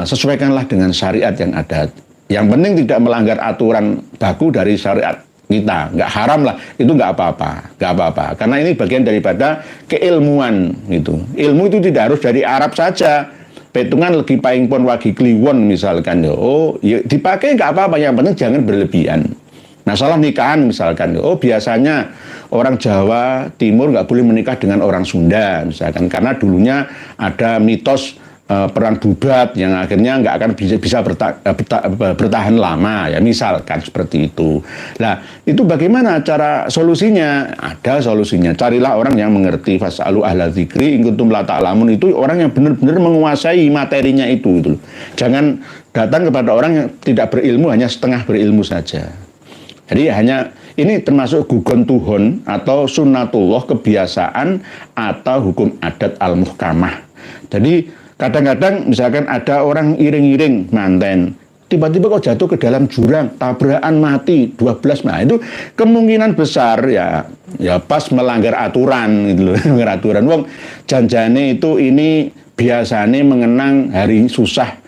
sesuaikanlah dengan syariat yang ada. Yang penting tidak melanggar aturan baku dari syariat kita, nggak haram lah, itu nggak apa-apa, karena ini bagian daripada keilmuan gitu. Ilmu itu tidak harus dari Arab saja. Petungan lagi paing pon wagi kliwon misalkan, ya dipakai nggak apa-apa, yang penting jangan berlebihan. Masalah nikahan misalkan, biasanya orang Jawa Timur nggak boleh menikah dengan orang Sunda misalkan, karena dulunya ada mitos perang Bubat yang akhirnya nggak akan bisa bertahan lama, ya misalkan seperti itu. Nah, itu bagaimana cara solusinya? Ada solusinya. Carilah orang yang mengerti. Fas'alu ahla dzikri in kuntum la ta'lamun, itu orang yang benar-benar menguasai materinya itu gitu. Jangan datang kepada orang yang tidak berilmu, hanya setengah berilmu saja. Jadi hanya ini termasuk gugon tuhun atau sunnatullah, kebiasaan atau hukum adat al-muhkamah. Jadi kadang-kadang misalkan ada orang iring-iring manten, tiba-tiba kok jatuh ke dalam jurang, tabrakan mati 12. Nah, itu kemungkinan besar ya pas melanggar aturan gitu loh, melanggar aturan. Wong janjane itu ini biasanya mengenang hari susah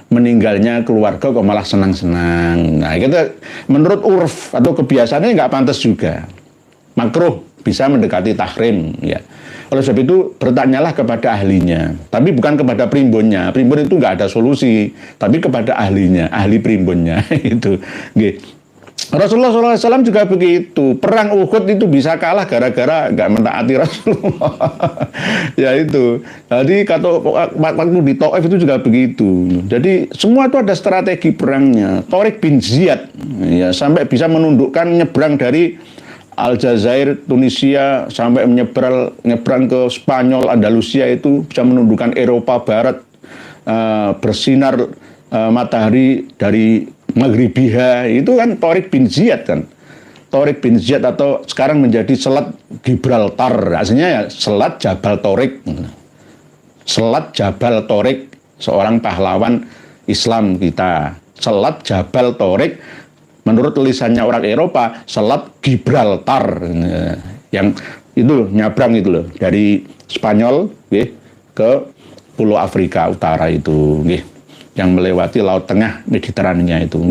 meninggalnya keluarga kok malah senang-senang. Nah, kita menurut urf atau kebiasaannya nggak pantas juga. Makruh, bisa mendekati tahrim ya. Oleh sebab itu bertanyalah kepada ahlinya, tapi bukan kepada primbonnya. Primbon itu nggak ada solusi, tapi kepada ahlinya, ahli primbonnya itu. Rasulullah SAW juga begitu. Perang Uhud itu bisa kalah gara-gara nggak mentaati Rasulullah. Ya itu. Jadi waktu di Taif itu juga begitu. Jadi semua itu ada strategi perangnya. Tariq bin Ziyad ya sampai bisa menundukkan, nyebrang dari Aljazair, Tunisia sampai nyebrang ke Spanyol, Andalusia, itu bisa menundukkan Eropa Barat, bersinar matahari dari Maghribiha, itu kan Tariq bin Ziyad kan. Tariq bin Ziyad atau sekarang menjadi Selat Gibraltar, aslinya ya Selat Jabal Tariq. Selat Jabal Tariq, seorang pahlawan Islam kita. Selat Jabal Tariq, menurut tulisannya orang Eropa, Selat Gibraltar, yang itu nyabrang itu loh, dari Spanyol ke Pulau Afrika Utara itu, yang melewati Laut Tengah Mediterania itu.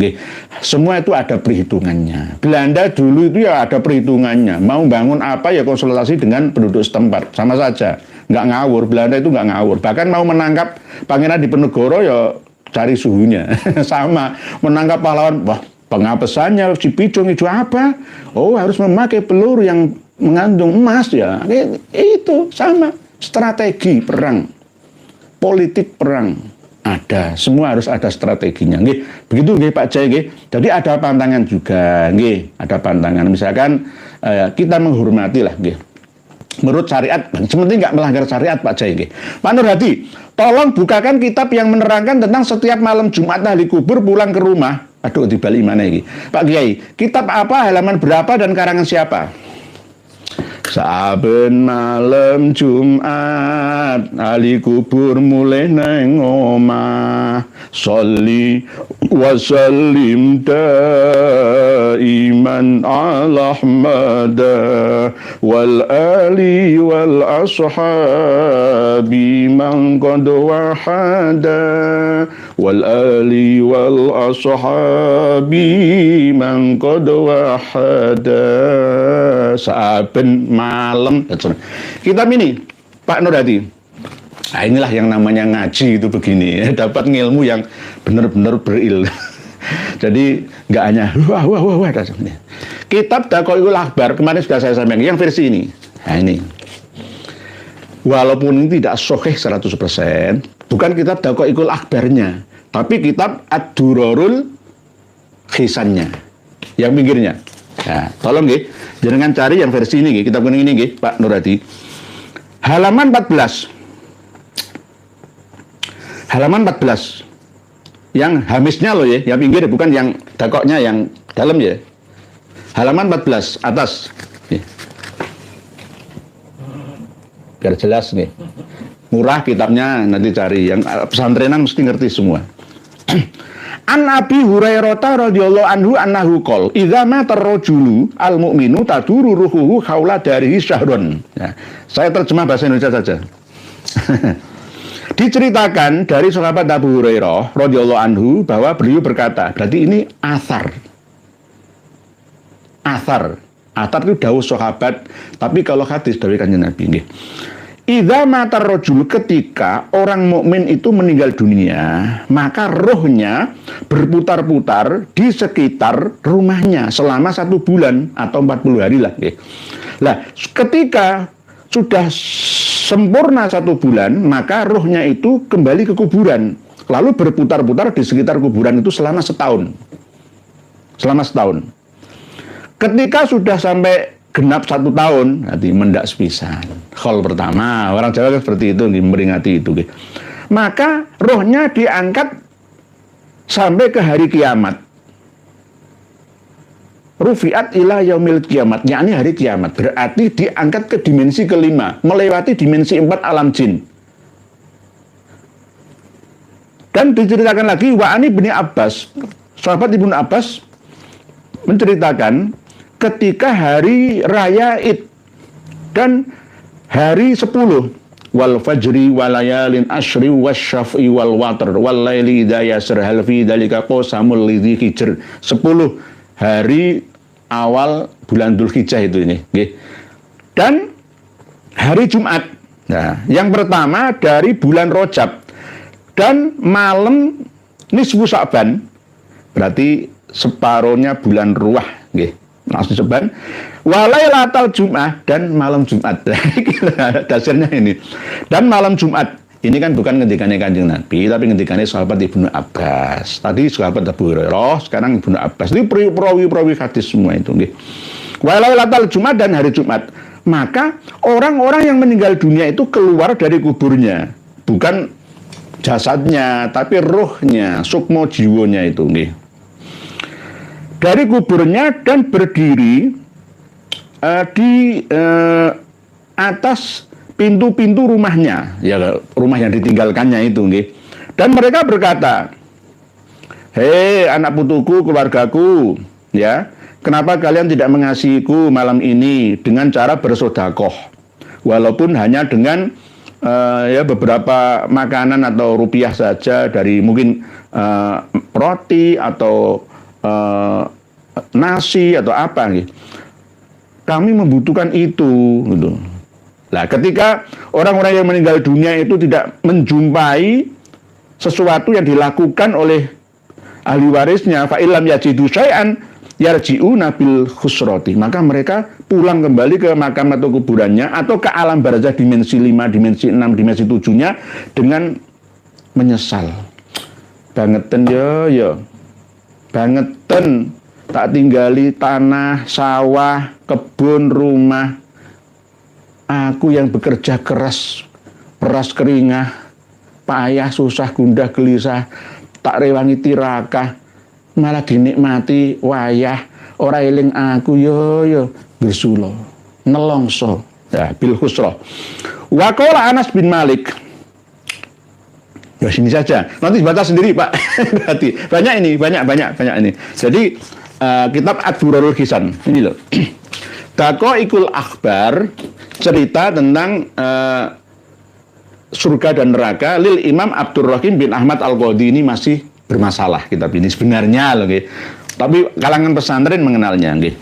Semua itu ada perhitungannya. Belanda dulu itu ya ada perhitungannya. Mau bangun apa ya konsultasi dengan penduduk setempat, sama saja. Nggak ngawur, Belanda itu nggak ngawur. Bahkan mau menangkap Pangeran Diponegoro ya cari suhunya. Sama, menangkap pahlawan, wah, pengapesannya si Picung itu apa? Oh, harus memakai peluru yang mengandung emas ya. Itu sama, strategi perang, politik perang ada, semua harus ada strateginya. Begitu Pak Jai. Jadi ada pantangan juga, ada pantangan. Misalkan kita menghormati lah, menurut syariat, seperti nggak melanggar syariat Pak Jai. Pak Nur Hadi, tolong bukakan kitab yang menerangkan tentang setiap malam Jumat ahli kubur pulang ke rumah. Aduh, dibalik mana ini? Pak Kiai, kitab apa, halaman berapa, dan karangan siapa? Saben malam Jumat ahli kubur mulai nang omah, sholli wa sallim daiman ala Ahmad wal ali wal ashabi man qad wahada wal ali wal ashabi man qad wahada. Saben malam kitab ini Pak Nur Hadi, nah inilah yang namanya ngaji itu begini ya, dapat ilmu yang benar-benar berilmu. Jadi nggak hanya wah. Kitab Daqaiqul Akhbar kemarin sudah saya sampaikan yang versi ini. Nah ini, walaupun ini tidak sahih 100%, bukan kitab Daqaiqul Akhbarnya, tapi kitab Ad-Durarul Khisannya, yang pinggirnya. Nah, tolong jangan cari yang versi ini, kitab kuning ini, Pak Nur Hadi. Halaman 14. Halaman 14. Yang hamisnya loh ya, yang pinggir, bukan yang dakoknya yang dalam ya. Halaman 14 atas. Biar jelas nih. Murah kitabnya, nanti cari. Yang pesantrenan mesti ngerti semua. An Abi Hurairah radhiyallahu anhu annahu qol idza mata ar-rajulu al-mu'minu taduru ruhuhu haula darihi syahrun. Ya, saya terjemah bahasa Indonesia saja. Diceritakan dari sahabat Abu Hurairah radhiyallahu anhu bahwa beliau berkata, berarti ini asar. Asar itu dawuh sahabat, tapi kalau hadis dari Kanjeng Nabi nggih. Idza matar rajul, ketika orang mukmin itu meninggal dunia, maka rohnya berputar-putar di sekitar rumahnya selama 1 bulan atau 40 hari lah. Nah, ketika sudah sempurna 1 bulan, maka rohnya itu kembali ke kuburan, lalu berputar-putar di sekitar kuburan itu selama setahun. Ketika sudah sampai genap 1 tahun, nanti mendak sepisan. Khol pertama, orang Jawa kan seperti itu, memperingati itu. Maka rohnya diangkat sampai ke hari kiamat. Rufi'at ila yaumil kiamat, yakni hari kiamat. Berarti diangkat ke dimensi kelima, melewati dimensi 4 alam jin. Dan diceritakan lagi, wa'ani bin Abbas, sahabat Ibnu Abbas menceritakan, ketika hari raya Id dan hari 10 wal fajri walayalin asyri wasyaf'i wal watr wal laili idza yasr hal fi dzalika qasamul lidzi hijr, 10 hari awal bulan Dzulhijjah itu ini nggih. Dan hari Jumat. Nah, yang pertama dari bulan Rajab dan malam nisfu Sa'ban, berarti separohnya bulan Ruah nggih. Langsung seban walailatal Jum'ah, dan malam Jumat. Dasarnya ini. Dan malam Jumat ini kan bukan ngendikane Kanjeng Nabi, tapi ngendikane sahabat Ibnu Abbas. Tadi sahabat Abu Hurairah, sekarang Ibnu Abbas. Ini perawi hadis semua itu nggih. Walailatal Jumat dan hari Jumat. Maka orang-orang yang meninggal dunia itu keluar dari kuburnya, bukan jasadnya, tapi rohnya, sukma jiwanya itu nggih. Dari kuburnya dan berdiri di atas pintu-pintu rumahnya, ya rumah yang ditinggalkannya itu nggih. Dan mereka berkata, "Hei anak putuku, keluargaku, ya, kenapa kalian tidak mengasihiku malam ini dengan cara bersedekah, walaupun hanya dengan ya beberapa makanan atau rupiah saja, dari mungkin roti atau nasi atau apa gitu. Kami membutuhkan itu gitu." Nah, ketika orang-orang yang meninggal dunia itu tidak menjumpai sesuatu yang dilakukan oleh ahli warisnya, fa illam yajidu syai'an yarji'una bil khusrati, maka mereka pulang kembali ke makam atau kuburannya atau ke alam barzah dimensi 5, dimensi 6, dimensi 7-nya dengan menyesal. Bangeten ya. Bangeten tak tinggali tanah, sawah, kebun, rumah. Aku yang bekerja keras, peras keringah, payah, susah, gundah, gelisah, tak rewangi tirakah, malah dinikmati wayah, ora eling aku yo bersulo, nelongso, ya bil khusrah. Wa qala Anas bin Malik. Ya sini saja. Nanti baca sendiri, Pak. Berarti banyak ini. Jadi kitab Ad-Durarul Hisan ini loh. Daqaiqul Akhbar, cerita tentang surga dan neraka lil Imam Abdurrahim bin Ahmad Al-Qadhi. Ini masih bermasalah kitab ini sebenarnya loh, nggih. Tapi kalangan pesantren mengenalnya nggih.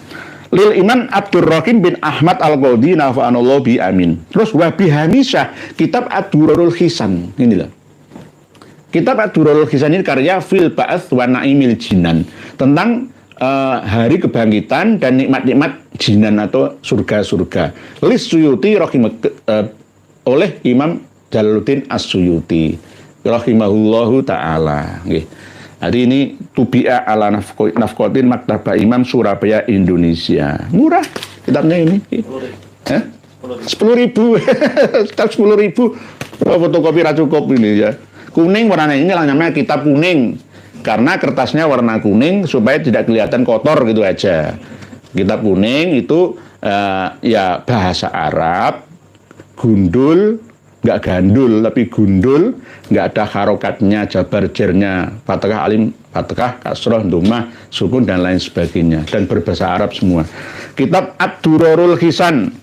Lil Imam Abdurrahim bin Ahmad Al-Qadhi nafa'anallahu bi amin. Terus wa bi Hamisyah, kitab Ad-Durarul Hisan ini loh. Kitab Ad-Durarul Hisan ini karya Fil Ba'ats wa Naimil Jinan, tentang hari kebangkitan dan nikmat-nikmat jinan atau surga-surga. Lis Suyuti oleh Imam Jalaluddin As-Suyuti rahimahullahu ta'ala. Hari ini tubi'a ala nafqatin Maktabah Imam Surabaya Indonesia. Murah kitabnya ini. 10.000. Kitab 10.000. Fotokopi ra cukup ini ya. Kuning warnanya, ini namanya kitab kuning. Karena kertasnya warna kuning supaya tidak kelihatan kotor gitu aja. Kitab kuning itu ya bahasa Arab, gundul, nggak gandul, tapi gundul, nggak ada harokatnya, jabar jernya, fathah alim, fathah, kasroh, dhammah, sukun dan lain sebagainya, dan berbahasa Arab semua. Kitab Ad-Durarul Hisan,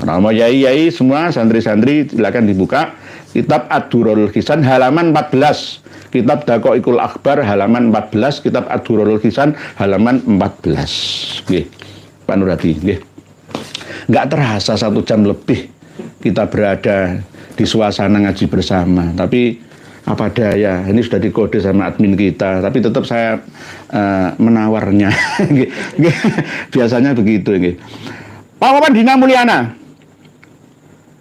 nama yai-yai semua, santri-santri silakan dibuka. kitab Ad-Durrul Hisan halaman 14. Kitab Daqaiqul Akhbar halaman 14, kitab Ad-Durrul Hisan halaman 14. Nggih. Pak Nuradi, nggih. Nggak terasa 1 jam lebih kita berada di suasana ngaji bersama. Tapi apa daya, ini sudah dikode sama admin kita, tapi tetap saya menawarnya. Biasanya begitu. Pak Wawan Dina Mulyana,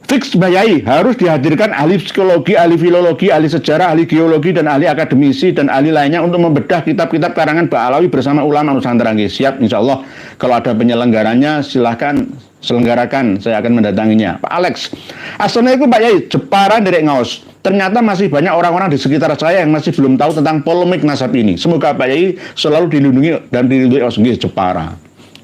fix bayai harus dihadirkan ahli psikologi, ahli filologi, ahli sejarah, ahli geologi, dan ahli akademisi, dan ahli lainnya untuk membedah kitab-kitab karangan Mbak Alawi bersama ulama Nusantara. Siap, insya Allah. Kalau ada penyelenggaranya, silahkan selenggarakan, saya akan mendatanginya. Pak Alex, assalamualaikum Pak Yai, Jepara derek ngaos. Ternyata masih banyak orang-orang di sekitar saya yang masih belum tahu tentang polemik nasab ini. Semoga Pak Yai selalu dilindungi dan dilindungi oleh Jepara,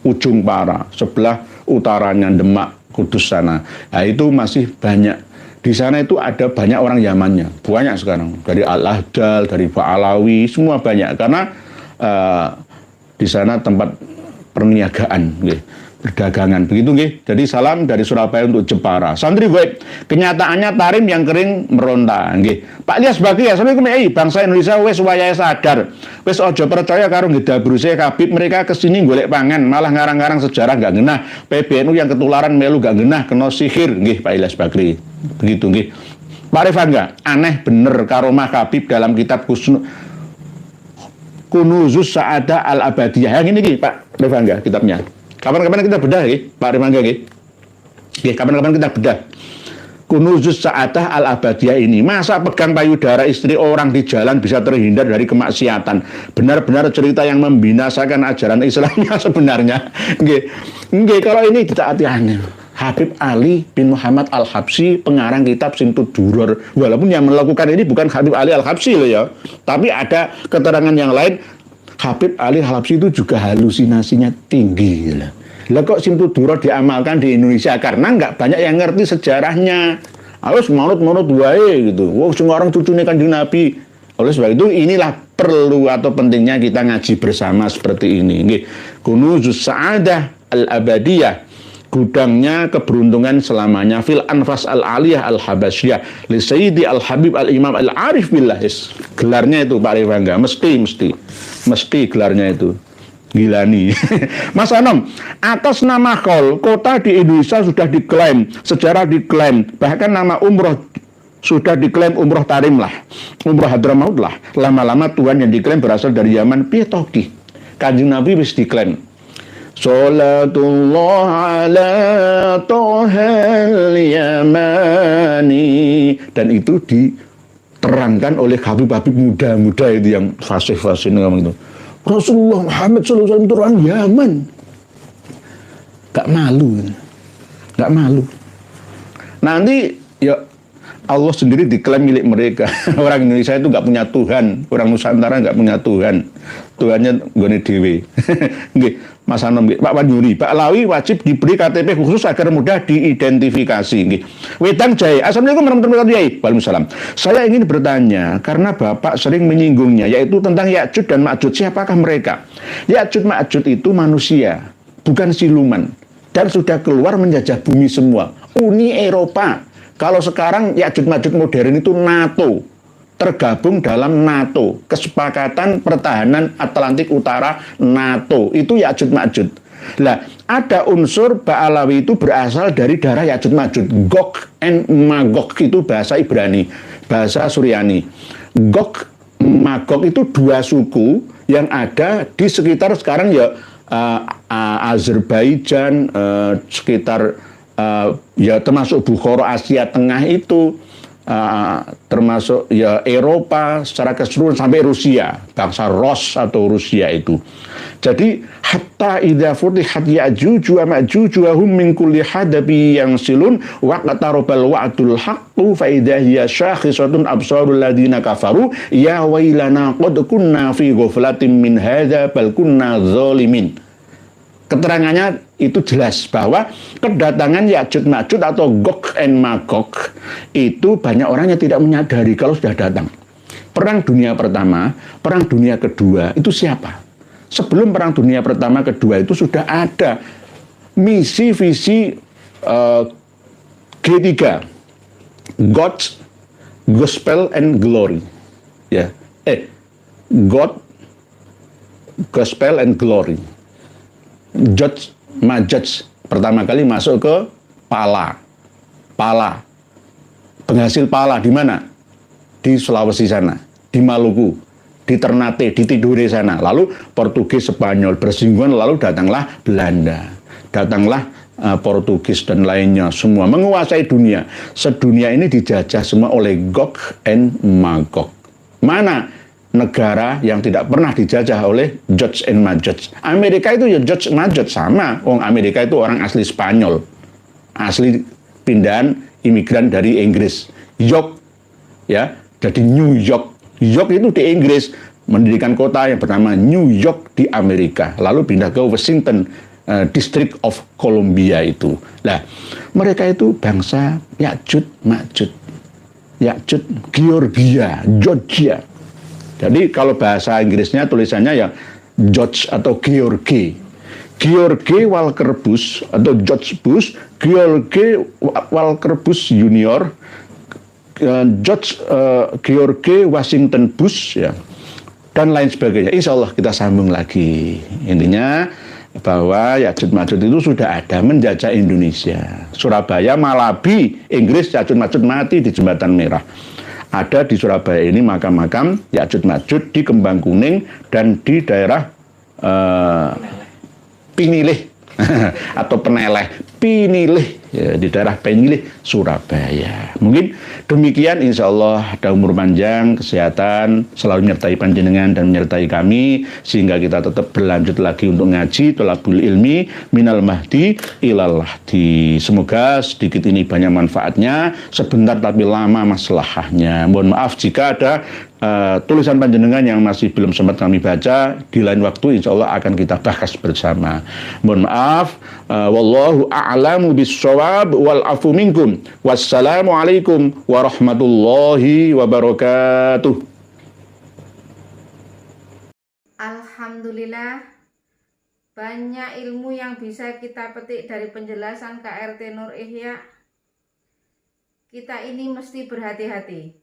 ujung para, sebelah utaranya Demak, Kudus sana. Nah, itu masih banyak. Di sana itu ada banyak orang Yamannya, banyak sekarang. Dari Al-Ahdal, dari Pak Alawi, semua banyak. Karena di sana tempat perniagaan, perdagangan, begitu nggih. Jadi salam dari Surabaya untuk Jepara. Santri gue, kenyataannya Tarim yang kering meronta, nggih. Pak Lias Bagi, assalamualaikum bangsa Indonesia wis wayahe sadar. Wis aja percaya karo ngedabruse Habib, mereka kesini golek pangan, malah ngarang-ngarang sejarah gak genah. PBNU yang ketularan melu gak genah, kena sihir, nggih Pak Ilyas Bakri. Begitu nggih. Pak Rifanga, aneh bener karomah Habib dalam kitab Kunuzus Sa'adah Al-Abadiyah. Yang ini nggih Pak Rifanga kitabnya. Kapan-kapan kita bedah ya, Pak Rimangga ya. Kapan-kapan kita bedah. Kunuzus Sa'adah Al-Abadiyah ini. Masa pegang payudara istri orang di jalan bisa terhindar dari kemaksiatan. Benar-benar cerita yang membinasakan ajaran Islamnya sebenarnya. Nggih, kalau ini ditaati aneh. Habib Ali bin Muhammad Al-Habsyi, pengarang kitab Simtud Duror. Walaupun yang melakukan ini bukan Habib Ali Al-Habsyi loh ya. Tapi ada keterangan yang lain. Habib Ali Al-Habsyi itu juga halusinasinya tinggi. Lah kok Simtud Duror diamalkan di Indonesia? Karena nggak banyak yang ngerti sejarahnya. Harus manut-manut wae gitu. Wah, semua orang cucunya Kanjeng Nabi. Oleh sebab itu inilah perlu atau pentingnya kita ngaji bersama seperti ini. Kunuzus Sa'adah Al-Abadiyah, gudangnya keberuntungan selamanya, fil anfas al-aliyah al-habasyah li sayyidi al-habib al-imam al-arif billah. Gelarnya itu Pak Rifangga, mesti gelarnya itu Gilani. Mas Anom, atas nama Khol, kota di Indonesia sudah diklaim, sejarah diklaim, bahkan nama umroh sudah diklaim umroh Tarim lah, umroh Hadramaut lah. Lama-lama Tuhan yang diklaim berasal dari Yaman. Piye toki Kanjeng Nabi wis diklaim. Salatullah ala tohel yamani. Dan itu diterangkan oleh Habib-Habib muda-muda itu yang fasih-fasih ngomong itu. Rasulullah Muhammad SAW itu orang Yaman. Gak malu. Nanti ya Allah sendiri diklaim milik mereka. Orang Indonesia itu gak punya Tuhan. Orang Nusantara gak punya Tuhan. Tuhannya gone dhewe. Nggih, Mas Anom, Pak Wanjuri, Pak Alawi wajib diberi KTP khusus agar mudah diidentifikasi. Nggih. Wedang Jaya, assalamualaikum warahmatullahi wabarakatuh. Waalaikumsalam. Saya ingin bertanya karena Bapak sering menyinggungnya, yaitu tentang Ya'juj dan Ma'juj. Siapakah mereka? Ya'juj Ma'juj itu manusia, bukan siluman, dan sudah keluar menjajah bumi semua. Uni Eropa. Kalau sekarang Ya'juj Ma'juj modern itu NATO, tergabung dalam NATO, Kesepakatan Pertahanan Atlantik Utara NATO, itu Ya'juj Ma'juj. Lah, ada unsur Ba'alawi itu berasal dari darah Ya'juj Ma'juj. Gog and Magog itu bahasa Ibrani, bahasa Suryani. Gog Magog itu dua suku yang ada di sekitar sekarang ya Azerbaijan, sekitar ya termasuk Bukhara Asia Tengah itu. Termasuk ya Eropa secara keseluruhan sampai Rusia, bangsa Ros atau Rusia itu. Jadi hatta idza futihat Ya'juj wa Ma'juj wa hum min kulli hadabi yansilun wa qatarabal wa'dul haqqu fa idza hiya syakhisatun absarul ladina kafaru ya wailana qad kunna fi ghaflatin min hadza bal kunna zalimin. Keterangannya itu jelas bahwa kedatangan Ya'juj Ma'juj atau Gog and Magog itu banyak orang yang tidak menyadari kalau sudah datang. Perang Dunia Pertama, Perang Dunia Kedua itu siapa? Sebelum Perang Dunia Pertama Kedua itu sudah ada misi visi G3, God Gospel and Glory. Ya. God, Gospel and Glory. Majuj pertama kali masuk ke pala. Penghasil pala di mana? Di Sulawesi sana, di Maluku, di Ternate, di Tidore sana. Lalu Portugis, Spanyol bersinggungan, lalu datanglah Belanda. Datanglah Portugis dan lainnya, semua menguasai dunia. Sedunia ini dijajah semua oleh Gog and Magog. Mana negara yang tidak pernah dijajah oleh George and Majuj? Amerika itu ya George Majuj sama. Amerika itu orang asli Spanyol, asli pindahan imigran dari Inggris. York, ya, jadi New York. York itu di Inggris, mendirikan kota yang bernama New York di Amerika. Lalu pindah ke Washington, District of Columbia itu. Nah, mereka itu bangsa Ya'juj Ma'juj. Ya'juj, Georgia, Georgia. Jadi kalau bahasa Inggrisnya tulisannya ya George atau George. George Walker Bush atau George Bush, George Walker Bush Junior, George Washington Bush, ya, dan lain sebagainya. Insya Allah kita sambung lagi. Intinya bahwa Ya'juj Ma'juj itu sudah ada menjajah Indonesia. Surabaya, Malabi, Inggris, Ya'juj Ma'juj mati di Jembatan Merah. Ada di Surabaya ini makam-makam Ya'juj Ma'juj di Kembang Kuning dan di daerah Pinilih atau Peneleh, Pinilih, ya, di daerah Pinilih, Surabaya. Mungkin demikian, insya Allah ada umur panjang, kesehatan, selalu menyertai panjenengan dan menyertai kami, sehingga kita tetap berlanjut lagi untuk ngaji, thalabul ilmi, minal mahdi ilal lahdi. Semoga sedikit ini banyak manfaatnya, sebentar tapi lama maslahahnya. Mohon maaf jika ada tulisan panjenengan yang masih belum sempat kami baca, di lain waktu insya Allah akan kita bahas bersama. Mohon maaf. Wallahu a'lamu bis-shawab wal afu minkum. Wassalamualaikum warahmatullahi wabarakatuh. Alhamdulillah, banyak ilmu yang bisa kita petik dari penjelasan KRT Nur Ihya. Kita ini mesti berhati-hati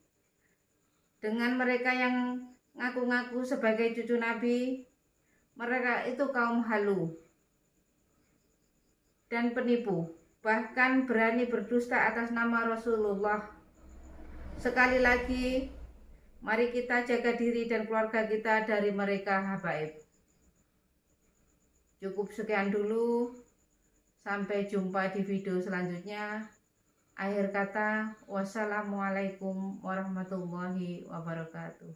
dengan mereka yang ngaku-ngaku sebagai cucu Nabi. Mereka itu kaum halu dan penipu, bahkan berani berdusta atas nama Rasulullah. Sekali lagi, mari kita jaga diri dan keluarga kita dari mereka habaib. Cukup sekian dulu, sampai jumpa di video selanjutnya. Akhir kata, wassalamualaikum warahmatullahi wabarakatuh.